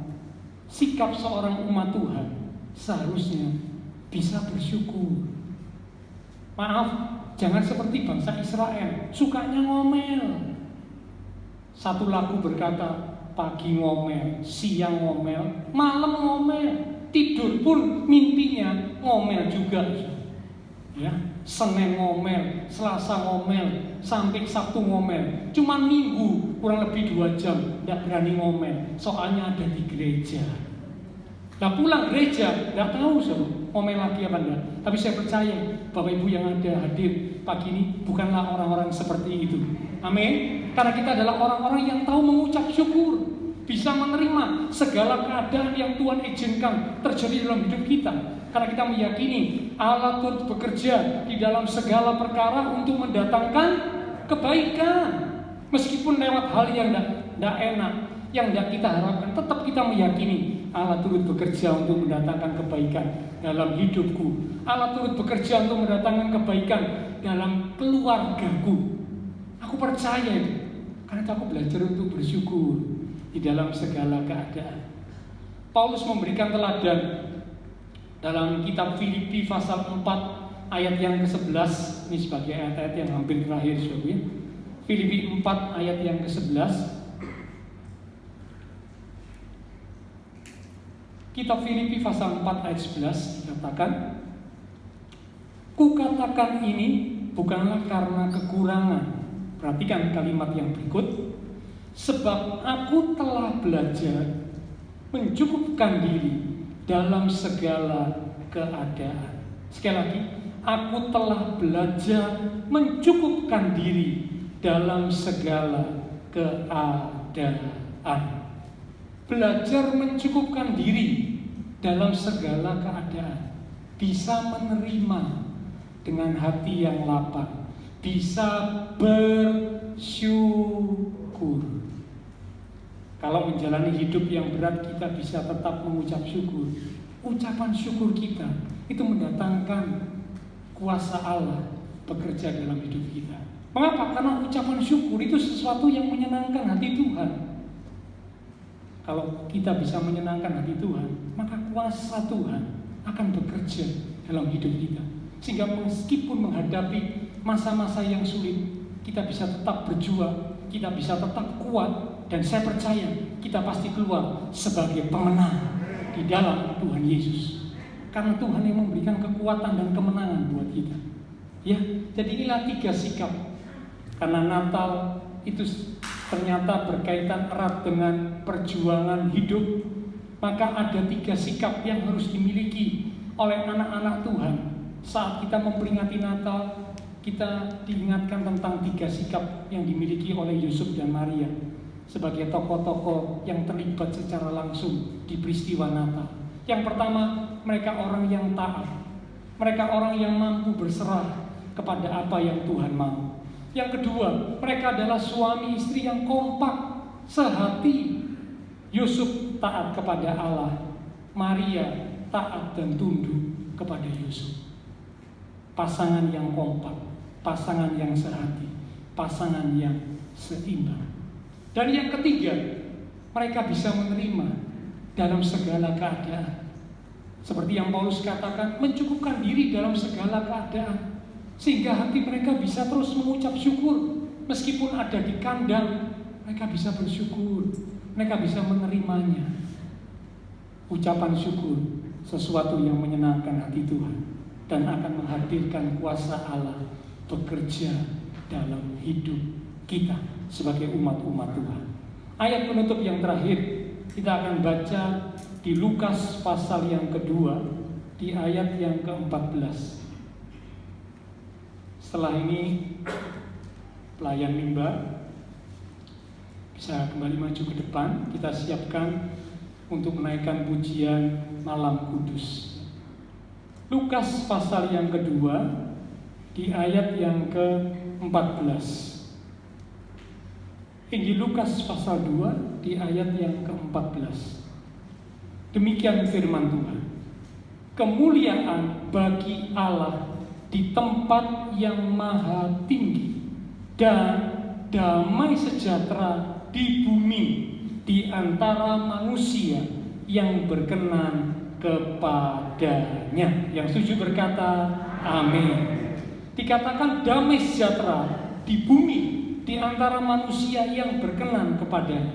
sikap seorang umat Tuhan seharusnya bisa bersyukur. Maaf, jangan seperti bangsa Israel, sukanya ngomel. Satu lagu berkata, pagi ngomel, siang ngomel, malam ngomel, tidur pun mimpinya ngomel juga. Ya, Senin ngomel, Selasa ngomel, sampai Sabtu ngomel. Cuma Minggu kurang lebih 2 jam tidak berani ngomel, soalnya ada di gereja. Nah, pulang gereja tidak tahu ngomel lagi apa enggak. Tapi saya percaya Bapak Ibu yang ada hadir pagi ini bukanlah orang-orang seperti itu. Amin. Karena kita adalah orang-orang yang tahu mengucap syukur, bisa menerima segala keadaan yang Tuhan izinkan terjadi dalam hidup kita. Karena kita meyakini Allah turut bekerja di dalam segala perkara untuk mendatangkan kebaikan. Meskipun lewat hal yang tidak enak, yang tidak kita harapkan, tetap kita meyakini Allah turut bekerja untuk mendatangkan kebaikan dalam hidupku. Allah turut bekerja untuk mendatangkan kebaikan dalam keluargaku. Aku percaya itu, karena aku belajar untuk bersyukur di dalam segala keadaan. Paulus memberikan teladan dalam kitab Filipi pasal 4 ayat yang ke-11. Ini sebagai ayat-ayat yang hampir terakhir, Filipi 4 ayat yang ke-11. Kitab Filipi pasal 4 ayat 11 dikatakan, "Kukatakan ini bukanlah karena kekurangan." Perhatikan kalimat yang berikut. "Sebab aku telah belajar mencukupkan diri dalam segala keadaan." Sekali lagi, aku telah belajar mencukupkan diri dalam segala keadaan. Belajar mencukupkan diri dalam segala keadaan. Bisa menerima dengan hati yang lapang. Bisa bersyukur. Kalau menjalani hidup yang berat, kita bisa tetap mengucap syukur. Ucapan syukur kita itu mendatangkan kuasa Allah bekerja dalam hidup kita. Mengapa? Karena ucapan syukur itu sesuatu yang menyenangkan hati Tuhan. Kalau kita bisa menyenangkan hati Tuhan, maka kuasa Tuhan akan bekerja dalam hidup kita. Sehingga meskipun menghadapi masa-masa yang sulit, kita bisa tetap berjuang, kita bisa tetap kuat, dan saya percaya kita pasti keluar sebagai pemenang di dalam Tuhan Yesus. Karena Tuhan yang memberikan kekuatan dan kemenangan buat kita. Ya, jadi inilah 3 sikap. Karena Natal itu ternyata berkaitan erat dengan perjuangan hidup, maka ada 3 sikap yang harus dimiliki oleh anak-anak Tuhan. Saat kita memperingati Natal, kita diingatkan tentang 3 sikap yang dimiliki oleh Yusuf dan Maria sebagai tokoh-tokoh yang terlibat secara langsung di peristiwa Natal. Yang pertama, mereka orang yang taat. Mereka orang yang mampu berserah kepada apa yang Tuhan mau. Yang kedua, mereka adalah suami istri yang kompak, sehati. Yusuf taat kepada Allah, Maria taat dan tunduk kepada Yusuf. Pasangan yang kompak, pasangan yang sehati, pasangan yang seimbang. Dan yang ketiga, mereka bisa menerima dalam segala keadaan. Seperti yang Paulus katakan, mencukupkan diri dalam segala keadaan. Sehingga hati mereka bisa terus mengucap syukur. Meskipun ada di kandang, mereka bisa bersyukur. Mereka bisa menerimanya. Ucapan syukur sesuatu yang menyenangkan hati Tuhan dan akan menghadirkan kuasa Allah bekerja dalam hidup kita sebagai umat-umat Tuhan. Ayat penutup yang terakhir kita akan baca di Lukas pasal yang kedua, di ayat yang ke-14. Setelah ini pelayan mimbar bisa kembali maju ke depan. Kita siapkan untuk menaikkan pujian Malam Kudus. Lukas pasal yang kedua di ayat yang ke-14. Injil Lukas pasal 2 di ayat yang ke-14. Demikian firman Tuhan. Kemuliaan bagi Allah di tempat yang maha tinggi, dan damai sejahtera di bumi di antara manusia yang berkenan kepadanya. Yang setuju berkata amin. Dikatakan damai sejahtera di bumi di antara manusia yang berkenan kepadanya.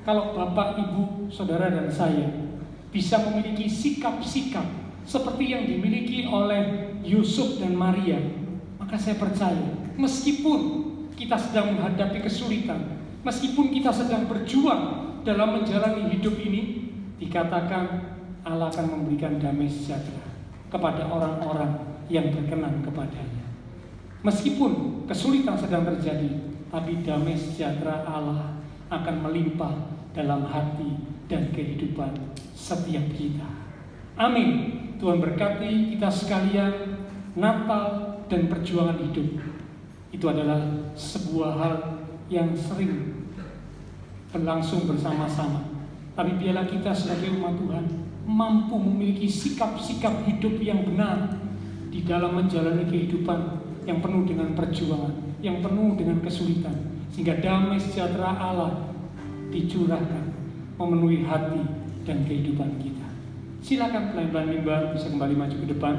Kalau Bapak, Ibu, Saudara dan saya bisa memiliki sikap-sikap seperti yang dimiliki oleh Yusuf dan Maria, maka saya percaya meskipun kita sedang menghadapi kesulitan, meskipun kita sedang berjuang dalam menjalani hidup ini, dikatakan Allah akan memberikan damai sejahtera kepada orang-orang yang berkenan kepadanya. Meskipun kesulitan sedang terjadi, tapi damai sejahtera Allah akan melimpah dalam hati dan kehidupan setiap kita. Amin. Tuhan berkati kita sekalian. Natal dan perjuangan hidup itu adalah sebuah hal yang sering berlangsung bersama-sama. Tapi biarlah kita sebagai umat Tuhan mampu memiliki sikap-sikap hidup yang benar di dalam menjalani kehidupan yang penuh dengan perjuangan, yang penuh dengan kesulitan, sehingga damai sejahtera Allah dicurahkan memenuhi hati dan kehidupan kita. Silakan pelayan mimbar bisa kembali maju ke depan.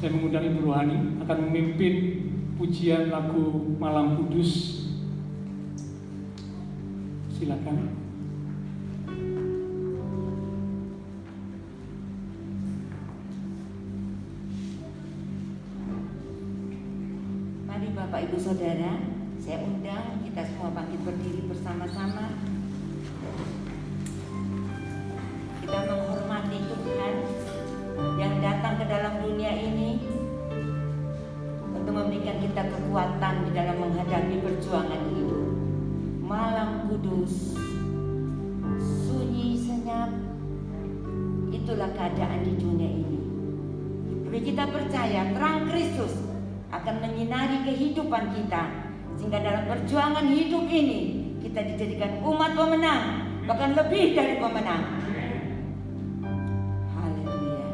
Saya mengundang Ibu Rohani akan memimpin pujian lagu Malam Kudus. Silakan. Bapak Ibu Saudara, saya undang kita semua bangkit berdiri bersama-sama. Kita menghormati Tuhan yang datang ke dalam dunia ini untuk memberikan kita kekuatan di dalam menghadapi perjuangan hidup. Malam kudus, sunyi senyap, itulah keadaan di dunia ini. Tapi kita percaya terang Kristus akan menyinari kehidupan kita, sehingga dalam perjuangan hidup ini kita dijadikan umat pemenang, bahkan lebih dari pemenang. Haleluya.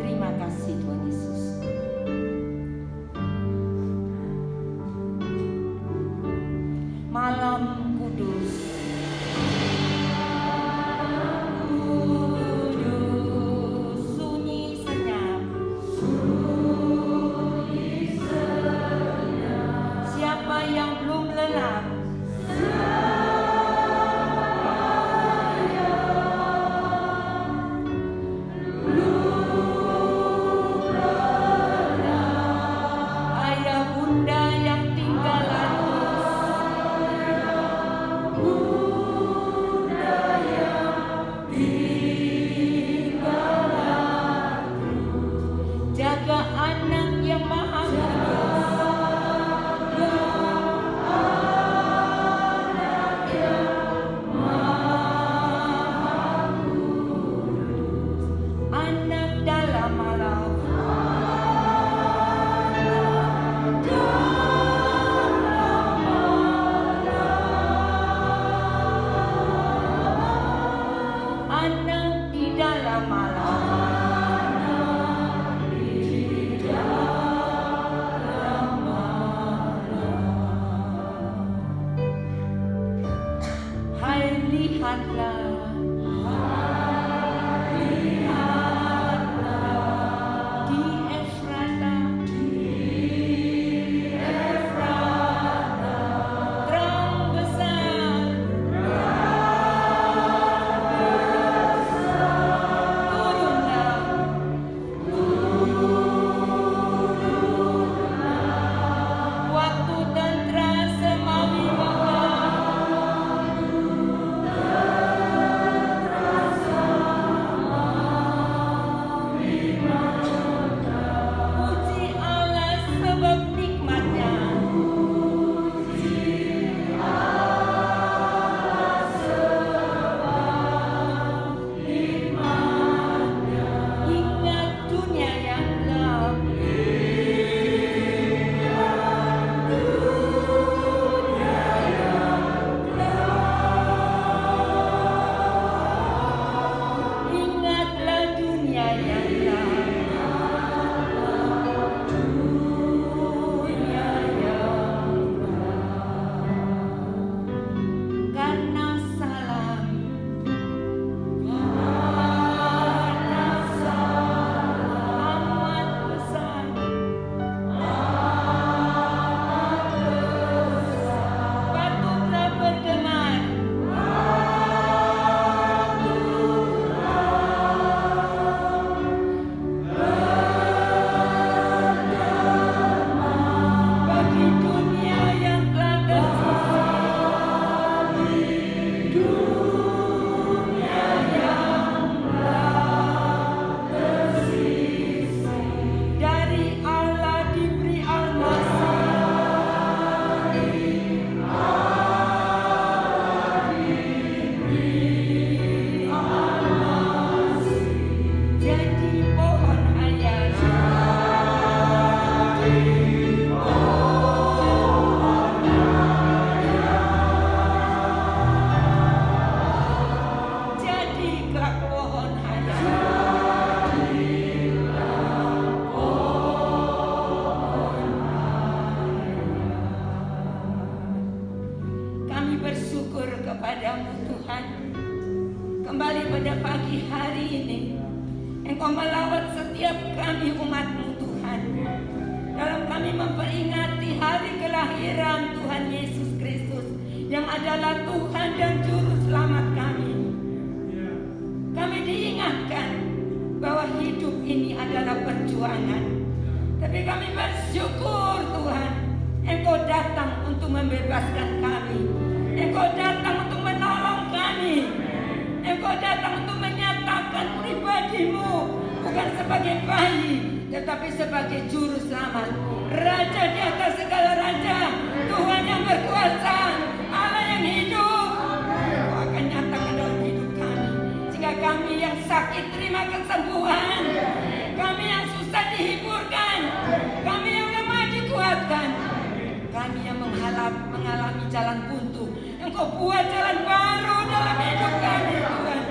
Terima kasih Tuhan Yesus. Malam kudus, sunyi senyap. Siapa yang belum lelap? Ayah bunda yang tinggal jaga anak yang maha anak dalam malam anak di dalam malam. Hai lihatlah, di Efrata, terang besar, turunlah, waktu dan terasa mami Bapa. Puji Allah sebab nikmatnya. Ingat dunia yang gelap. Ingatlah dunia yang gelap. Karena salah amat besar, patutlah bergema. Bagi dunia yang telah dari Allah diberi jadi pohon hayat. Jadilah pohon hayat. Kami bersyukur kepadamu Tuhan, kembali pada pagi hari ini Engkau melawat setiap kami umat-Mu Tuhan, dalam kami memperingati hari kelahiran Tuhan Yesus Kristus yang adalah Tuhan dan Juru Selamat kami. Kami diingatkan bahwa hidup ini adalah perjuangan, Tapi kami bersyukur Tuhan, Engkau datang untuk membebaskan kami. Engkau datang untuk menolong kami. Engkau datang untuk menyatakan pribadi-Mu, bukan sebagai bayi, tetapi sebagai juru selamat. Raja di atas segala raja, Tuhan yang berkuasa, Allah yang hidup. Engkau akan nyatakan dalam hidup kami, sehingga kami yang sakit terima kesembuhan, kami yang susah dihiburkan, kami yang lemah dikuatkan, kami yang mengalami jalan buntu, Engkau buat jalan baru dalam hidup kami Tuhan.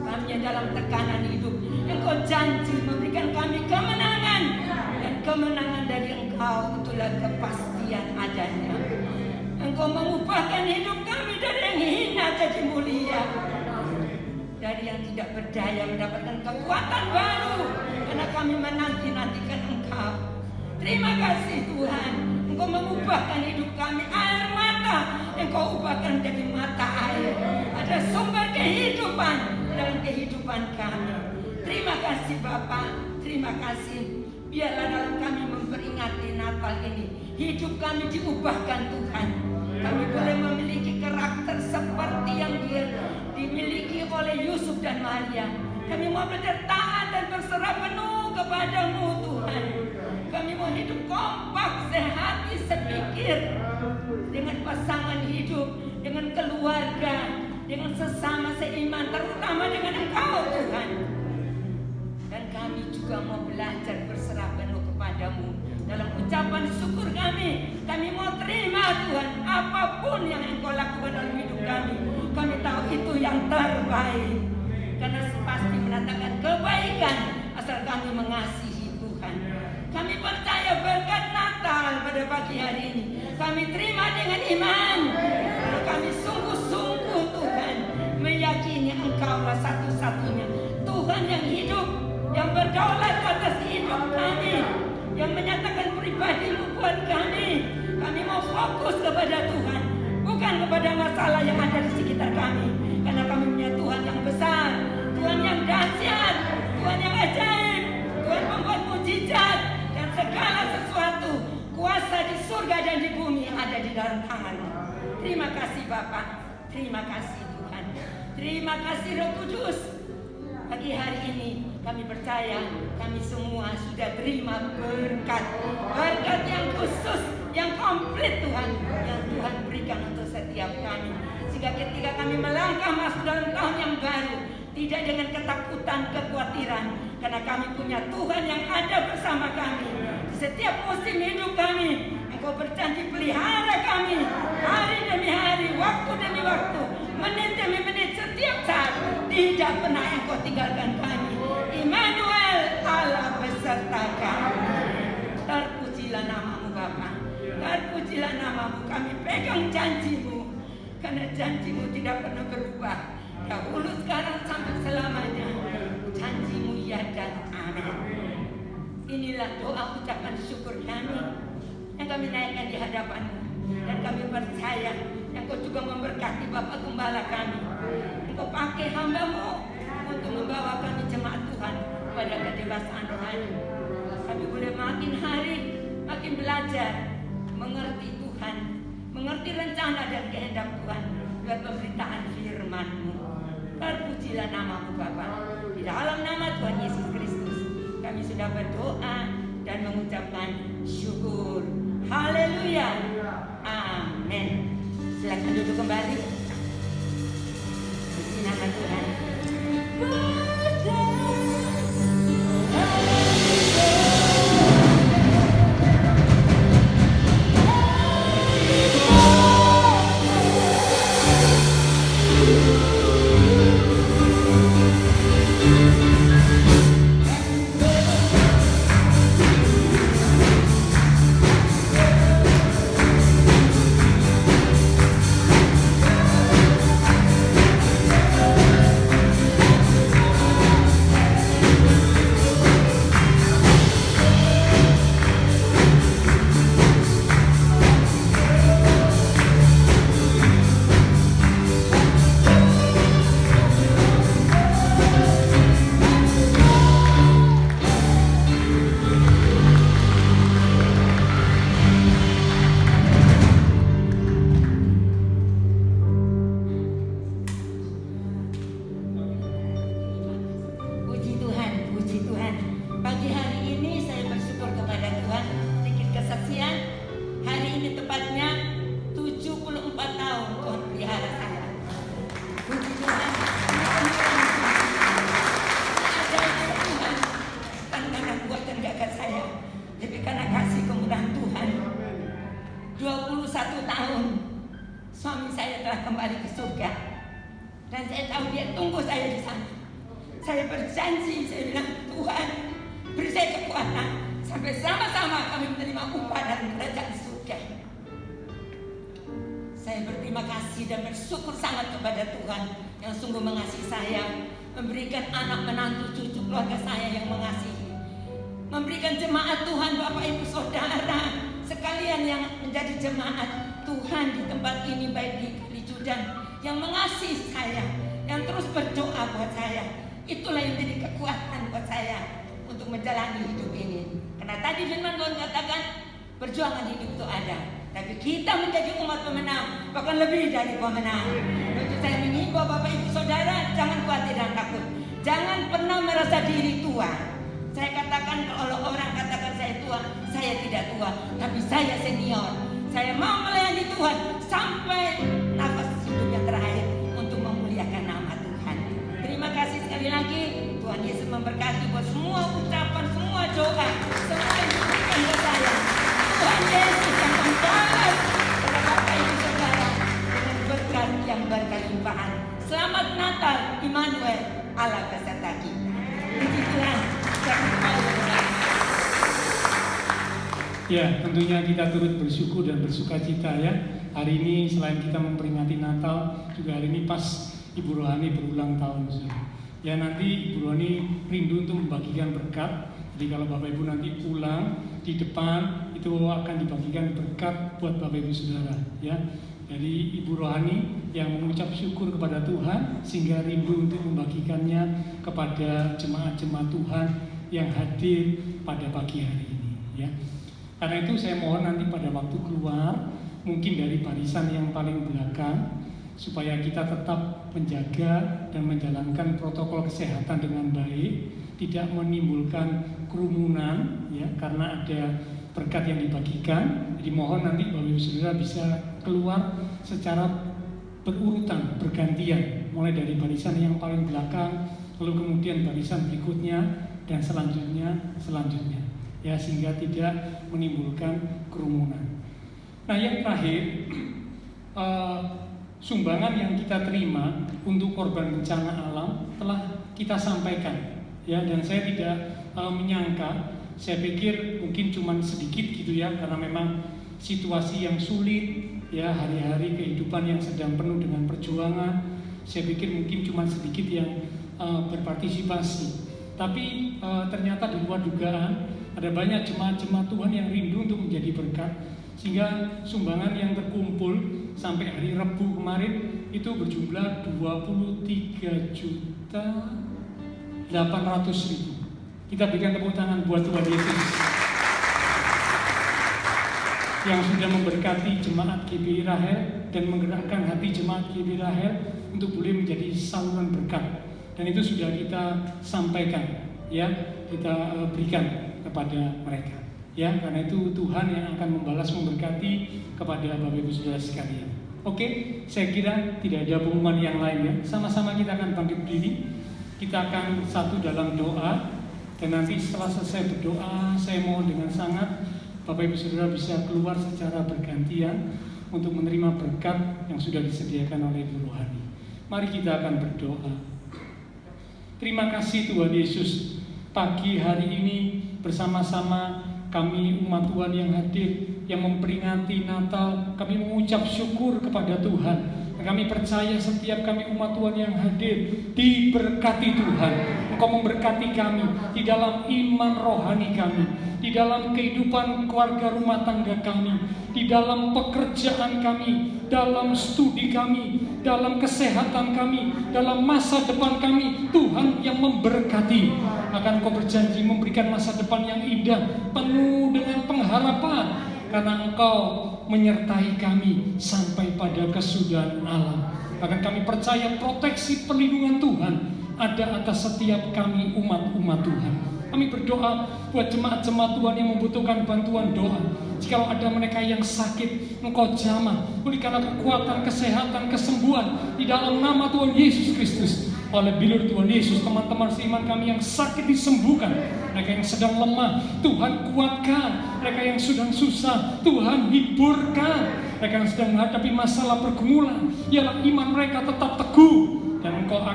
Kami yang dalam tekanan hidup, Engkau janji memberikan kami kemenangan, dan kemenangan dari Engkau itulah kepastian adanya. Engkau mengubahkan hidup kami dari yang hina jadi mulia, dari yang tidak berdaya mendapatkan kekuatan baru, karena kami menanti-nantikan Engkau. Terima kasih Tuhan, Engkau mengubahkan hidup kami. Air mata Engkau ubahkan menjadi mata air. Ada sumber kehidupan dalam kehidupan kami. Terima kasih Bapa, terima kasih. Biarlah dalam kami memperingati Natal ini, hidup kami diubahkan Tuhan. Kami boleh memiliki karakter seperti yang dimiliki oleh Yusuf dan Maria. Kami mau belajar taat dan berserah penuh kepadamu Tuhan. Kami mau hidup kompak, sehati, sepikir, dengan pasangan hidup, dengan keluarga, dengan sesama seiman, terutama dengan Engkau Tuhan. Dan kami juga mau belajar berserah penuh kepadamu. Dalam ucapan syukur kami mau terima Tuhan apapun yang Engkau lakukan dalam hidup kami. Kami tahu itu yang terbaik, karena pasti mendatangkan kebaikan asal kami mengasihi Tuhan. Kami percaya berkat Natal pada pagi hari ini kami terima dengan iman. Lalu kami sungguh-sungguh Tuhan meyakini Engkaulah satu-satunya Tuhan yang hidup, yang berdaulat atas hidup kami, yang menyatakan pribadi-Mu buat kami. Kami mau fokus kepada Tuhan, bukan kepada masalah yang ada di sekitar kami, karena kami punya Tuhan yang besar, Tuhan yang dahsyat, Tuhan yang ajaib, Tuhan pembuat mujizat, dan segala sesuatu, kuasa di surga dan di bumi yang ada di dalam tangan-Mu. Terima kasih Bapa, terima kasih Tuhan, terima kasih Roh Kudus. Pagi hari ini kami percaya kami semua sudah terima berkat yang khusus, yang komplit Tuhan, yang Tuhan berikan untuk setiap kami. Sehingga ketika kami melangkah masuk dalam tahun yang baru, tidak dengan ketakutan, kekhawatiran, karena kami punya Tuhan yang ada bersama kami. Di setiap musim hidup kami, Engkau berjanji pelihara kami hari demi hari, waktu demi waktu, menit demi menit, setiap saat. Tidak pernah Engkau tinggalkan kami. Immanuel, Allah beserta kami. Terpujilah nama-Mu Bapa, terpujilah nama-Mu. Kami pegang janji-Mu, karena janji-Mu tidak pernah berubah, dahulu, sekarang, sampai selamanya. Janji-Mu ya dan amin. Inilah doa ucapan syukur kami yang kami naikkan di hadapan-Mu, dan kami percaya Engkau juga memberkati Bapak Gembala kami. Engkau pakai hamba-Mu untuk membawa kami jemaat Tuhan pada kedewasaan rohani. Kami boleh makin hari makin belajar mengerti Tuhan, mengerti rencana dan kehendak Tuhan buat pemberitaan firman-Mu. Terpujilah nama-Mu Bapa. Di dalam nama Tuhan Yesus Kristus kami sudah berdoa dan mengucapkan syukur. Haleluya. Amin. Silakan duduk kembali. Puji nama Tuhan. Dan saya tahu dia tunggu saya di sana. Saya berjanji, saya bilang, Tuhan, beri saya kekuatan sampai sama-sama kami menerima upah dalam kerajaan surga. Saya berterima kasih dan bersyukur sangat kepada Tuhan yang sungguh mengasihi saya, memberikan anak menantu cucu keluarga saya yang mengasihi, memberikan jemaat Tuhan, Bapak Ibu Saudara sekalian yang menjadi jemaat Tuhan di tempat ini, baik di Licudan, yang mengasihi saya, yang terus berdoa buat saya. Itulah yang jadi kekuatan buat saya untuk menjalani hidup ini. Karena tadi firman Tuhan katakan perjuangan hidup itu ada, tapi kita menjadi umat pemenang, bahkan lebih dari pemenang. Untuk saya mengimbau Bapak Ibu Saudara, jangan khawatir dan takut. Jangan pernah merasa diri tua. Saya katakan, kalau orang katakan saya tua, saya tidak tua, tapi saya senior. Saya mau melayani Tuhan sampai nafas hidup yang terakhir untuk memuliakan nama Tuhan. Terima kasih sekali lagi. Tuhan Yesus memberkati buat semua ucapan, semua doa, semua yang diberikan ke saya. Tuhan Yesus yang membalas kepada Bapak Ibu Saudara dengan berkat yang berkelimpahan. Selamat Natal, Immanuel, Allah beserta kita. Puji Tuhan. Ya, tentunya kita turut bersyukur dan bersukacita ya. Hari ini selain kita memperingati Natal, juga hari ini pas Ibu Rohani berulang tahun. Ya, nanti Ibu Rohani rindu untuk membagikan berkat. Jadi kalau Bapak Ibu nanti pulang di depan, itu akan dibagikan berkat buat Bapak Ibu Saudara ya. Jadi Ibu Rohani yang mengucap syukur kepada Tuhan sehingga rindu untuk membagikannya kepada jemaat-jemaat Tuhan yang hadir pada pagi hari ini ya. Karena itu saya mohon nanti pada waktu keluar, mungkin dari barisan yang paling belakang, supaya kita tetap menjaga dan menjalankan protokol kesehatan dengan baik, tidak menimbulkan kerumunan ya, karena ada berkat yang dibagikan. Jadi mohon nanti Bapak Ibu Saudara bisa keluar secara berurutan, bergantian, mulai dari barisan yang paling belakang, lalu kemudian barisan berikutnya, dan selanjutnya ya, sehingga tidak menimbulkan kerumunan. Nah, yang terakhir, sumbangan yang kita terima untuk korban bencana alam telah kita sampaikan ya, dan saya tidak menyangka, saya pikir mungkin cuma sedikit gitu ya, karena memang situasi yang sulit ya, hari-hari kehidupan yang sedang penuh dengan perjuangan. Saya pikir mungkin cuma sedikit yang berpartisipasi, tapi ternyata di luar dugaan ada banyak jemaat-jemaat Tuhan yang rindu untuk menjadi berkat, sehingga sumbangan yang terkumpul sampai hari Rabu kemarin itu berjumlah 23.800.000. Kita berikan tepuk tangan buat Tuhan Yesus yang sudah memberkati jemaat GBI Rahel dan menggerakkan hati jemaat GBI Rahel untuk boleh menjadi saluran berkat, dan itu sudah kita sampaikan ya, kita berikan kepada mereka ya. Karena itu Tuhan yang akan membalas memberkati kepada Bapak Ibu Saudara sekalian. Oke, saya kira tidak ada pengumuman yang lain ya. Sama-sama kita akan bangkit berdiri. Kita akan satu dalam doa, dan nanti setelah selesai berdoa, saya mohon dengan sangat Bapak Ibu Saudara bisa keluar secara bergantian untuk menerima berkat yang sudah disediakan oleh Ibu Rohani. Mari kita akan berdoa. Terima kasih Tuhan Yesus, pagi hari ini bersama-sama kami umat Tuhan yang hadir, yang memperingati Natal, kami mengucap syukur kepada Tuhan. Kami percaya setiap kami umat Tuhan yang hadir diberkati Tuhan. Engkau memberkati kami di dalam iman rohani kami, di dalam kehidupan keluarga rumah tangga kami, di dalam pekerjaan kami, dalam studi kami, dalam kesehatan kami, dalam masa depan kami. Tuhan yang memberkati. Akan Engkau berjanji memberikan masa depan yang indah, penuh dengan pengharapan, karena Engkau menyertai kami sampai pada kesudahan alam. Bahkan kami percaya proteksi perlindungan Tuhan ada atas setiap kami umat-umat Tuhan. Kami berdoa buat jemaat-jemaat Tuhan yang membutuhkan bantuan doa. Jikalau ada mereka yang sakit, Engkau jamah, berikanlah kekuatan, kesehatan, kesembuhan di dalam nama Tuhan Yesus Kristus. Oleh bilur Tuhan Yesus, teman-teman seiman kami yang sakit disembuhkan, mereka yang sedang lemah, Tuhan kuatkan, mereka yang sedang susah, Tuhan hiburkan, mereka yang sedang menghadapi masalah pergumulan, ialah iman mereka tetap teguh,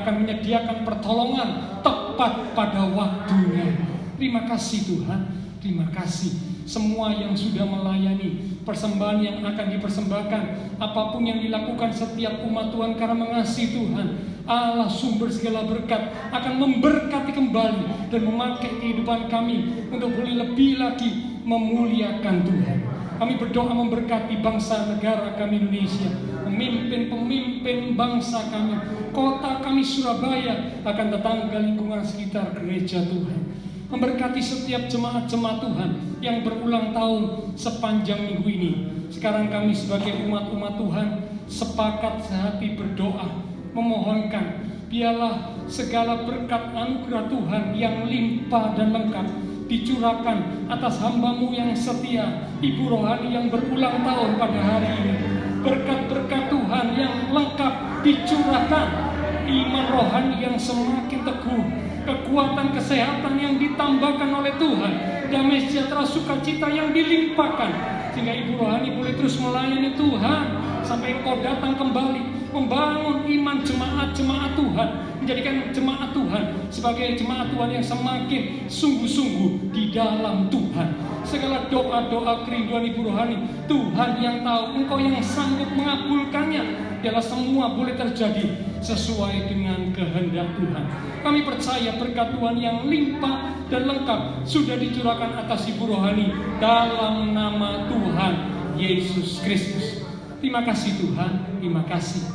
akan menyediakan pertolongan tepat pada waktunya. Terima kasih Tuhan, terima kasih. Semua yang sudah melayani persembahan yang akan dipersembahkan, apapun yang dilakukan setiap umat Tuhan karena mengasihi Tuhan, Allah sumber segala berkat akan memberkati kembali dan memakai kehidupan kami untuk boleh lebih lagi memuliakan Tuhan. Kami berdoa memberkati bangsa negara kami Indonesia, pemimpin-pemimpin bangsa kami, kota kami Surabaya, akan tetangga lingkungan sekitar gereja Tuhan. Memberkati setiap jemaat-jemaat Tuhan yang berulang tahun sepanjang minggu ini. Sekarang kami sebagai umat-umat Tuhan sepakat sehati berdoa, memohonkan biarlah segala berkat anugerah Tuhan yang limpah dan lengkap dicurahkan atas hamba-Mu yang setia, Ibu Rohani yang berulang tahun pada hari ini. Berkat-berkat Tuhan yang lengkap dicurahkan, iman rohani yang semakin teguh, kekuatan kesehatan yang ditambahkan oleh Tuhan, damai sejahtera sukacita yang dilimpahkan, sehingga Ibu Rohani boleh terus melayani Tuhan sampai Engkau datang kembali, membangun iman jemaat-jemaat Tuhan, menjadikan jemaat Tuhan sebagai jemaat Tuhan yang semakin sungguh-sungguh di dalam Tuhan. Segala doa-doa kerinduan Ibu Rohani, Tuhan yang tahu, Engkau yang sanggup mengabulkannya. Biarlah semua boleh terjadi sesuai dengan kehendak Tuhan. Kami percaya berkat Tuhan yang limpah dan lengkap sudah dicurahkan atas Ibu Rohani dalam nama Tuhan Yesus Kristus. Terima kasih Tuhan, terima kasih.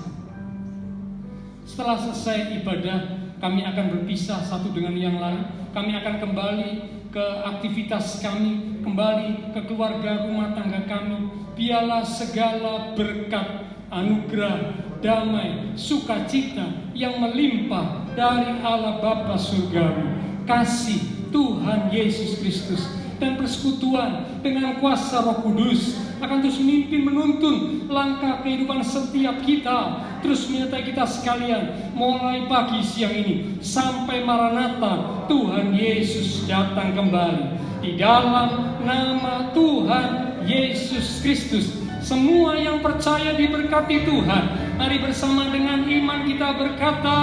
Setelah selesai ibadah, kami akan berpisah satu dengan yang lain. Kami akan kembali ke aktivitas kami, kembali ke keluarga rumah tangga kami. Biarlah segala berkat, anugerah, damai, sukacita yang melimpah dari Allah Bapa Surgawi, kasih Tuhan Yesus Kristus, dan persekutuan dengan kuasa Roh Kudus akan terus memimpin menuntun langkah kehidupan setiap kita, terus menyertai kita sekalian mulai pagi siang ini sampai Maranatha Tuhan Yesus datang kembali. Di dalam nama Tuhan Yesus Kristus, semua yang percaya diberkati Tuhan. Mari bersama dengan iman kita berkata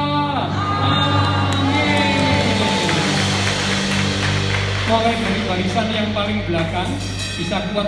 amin. Mulai dari barisan yang paling belakang, bisa kuat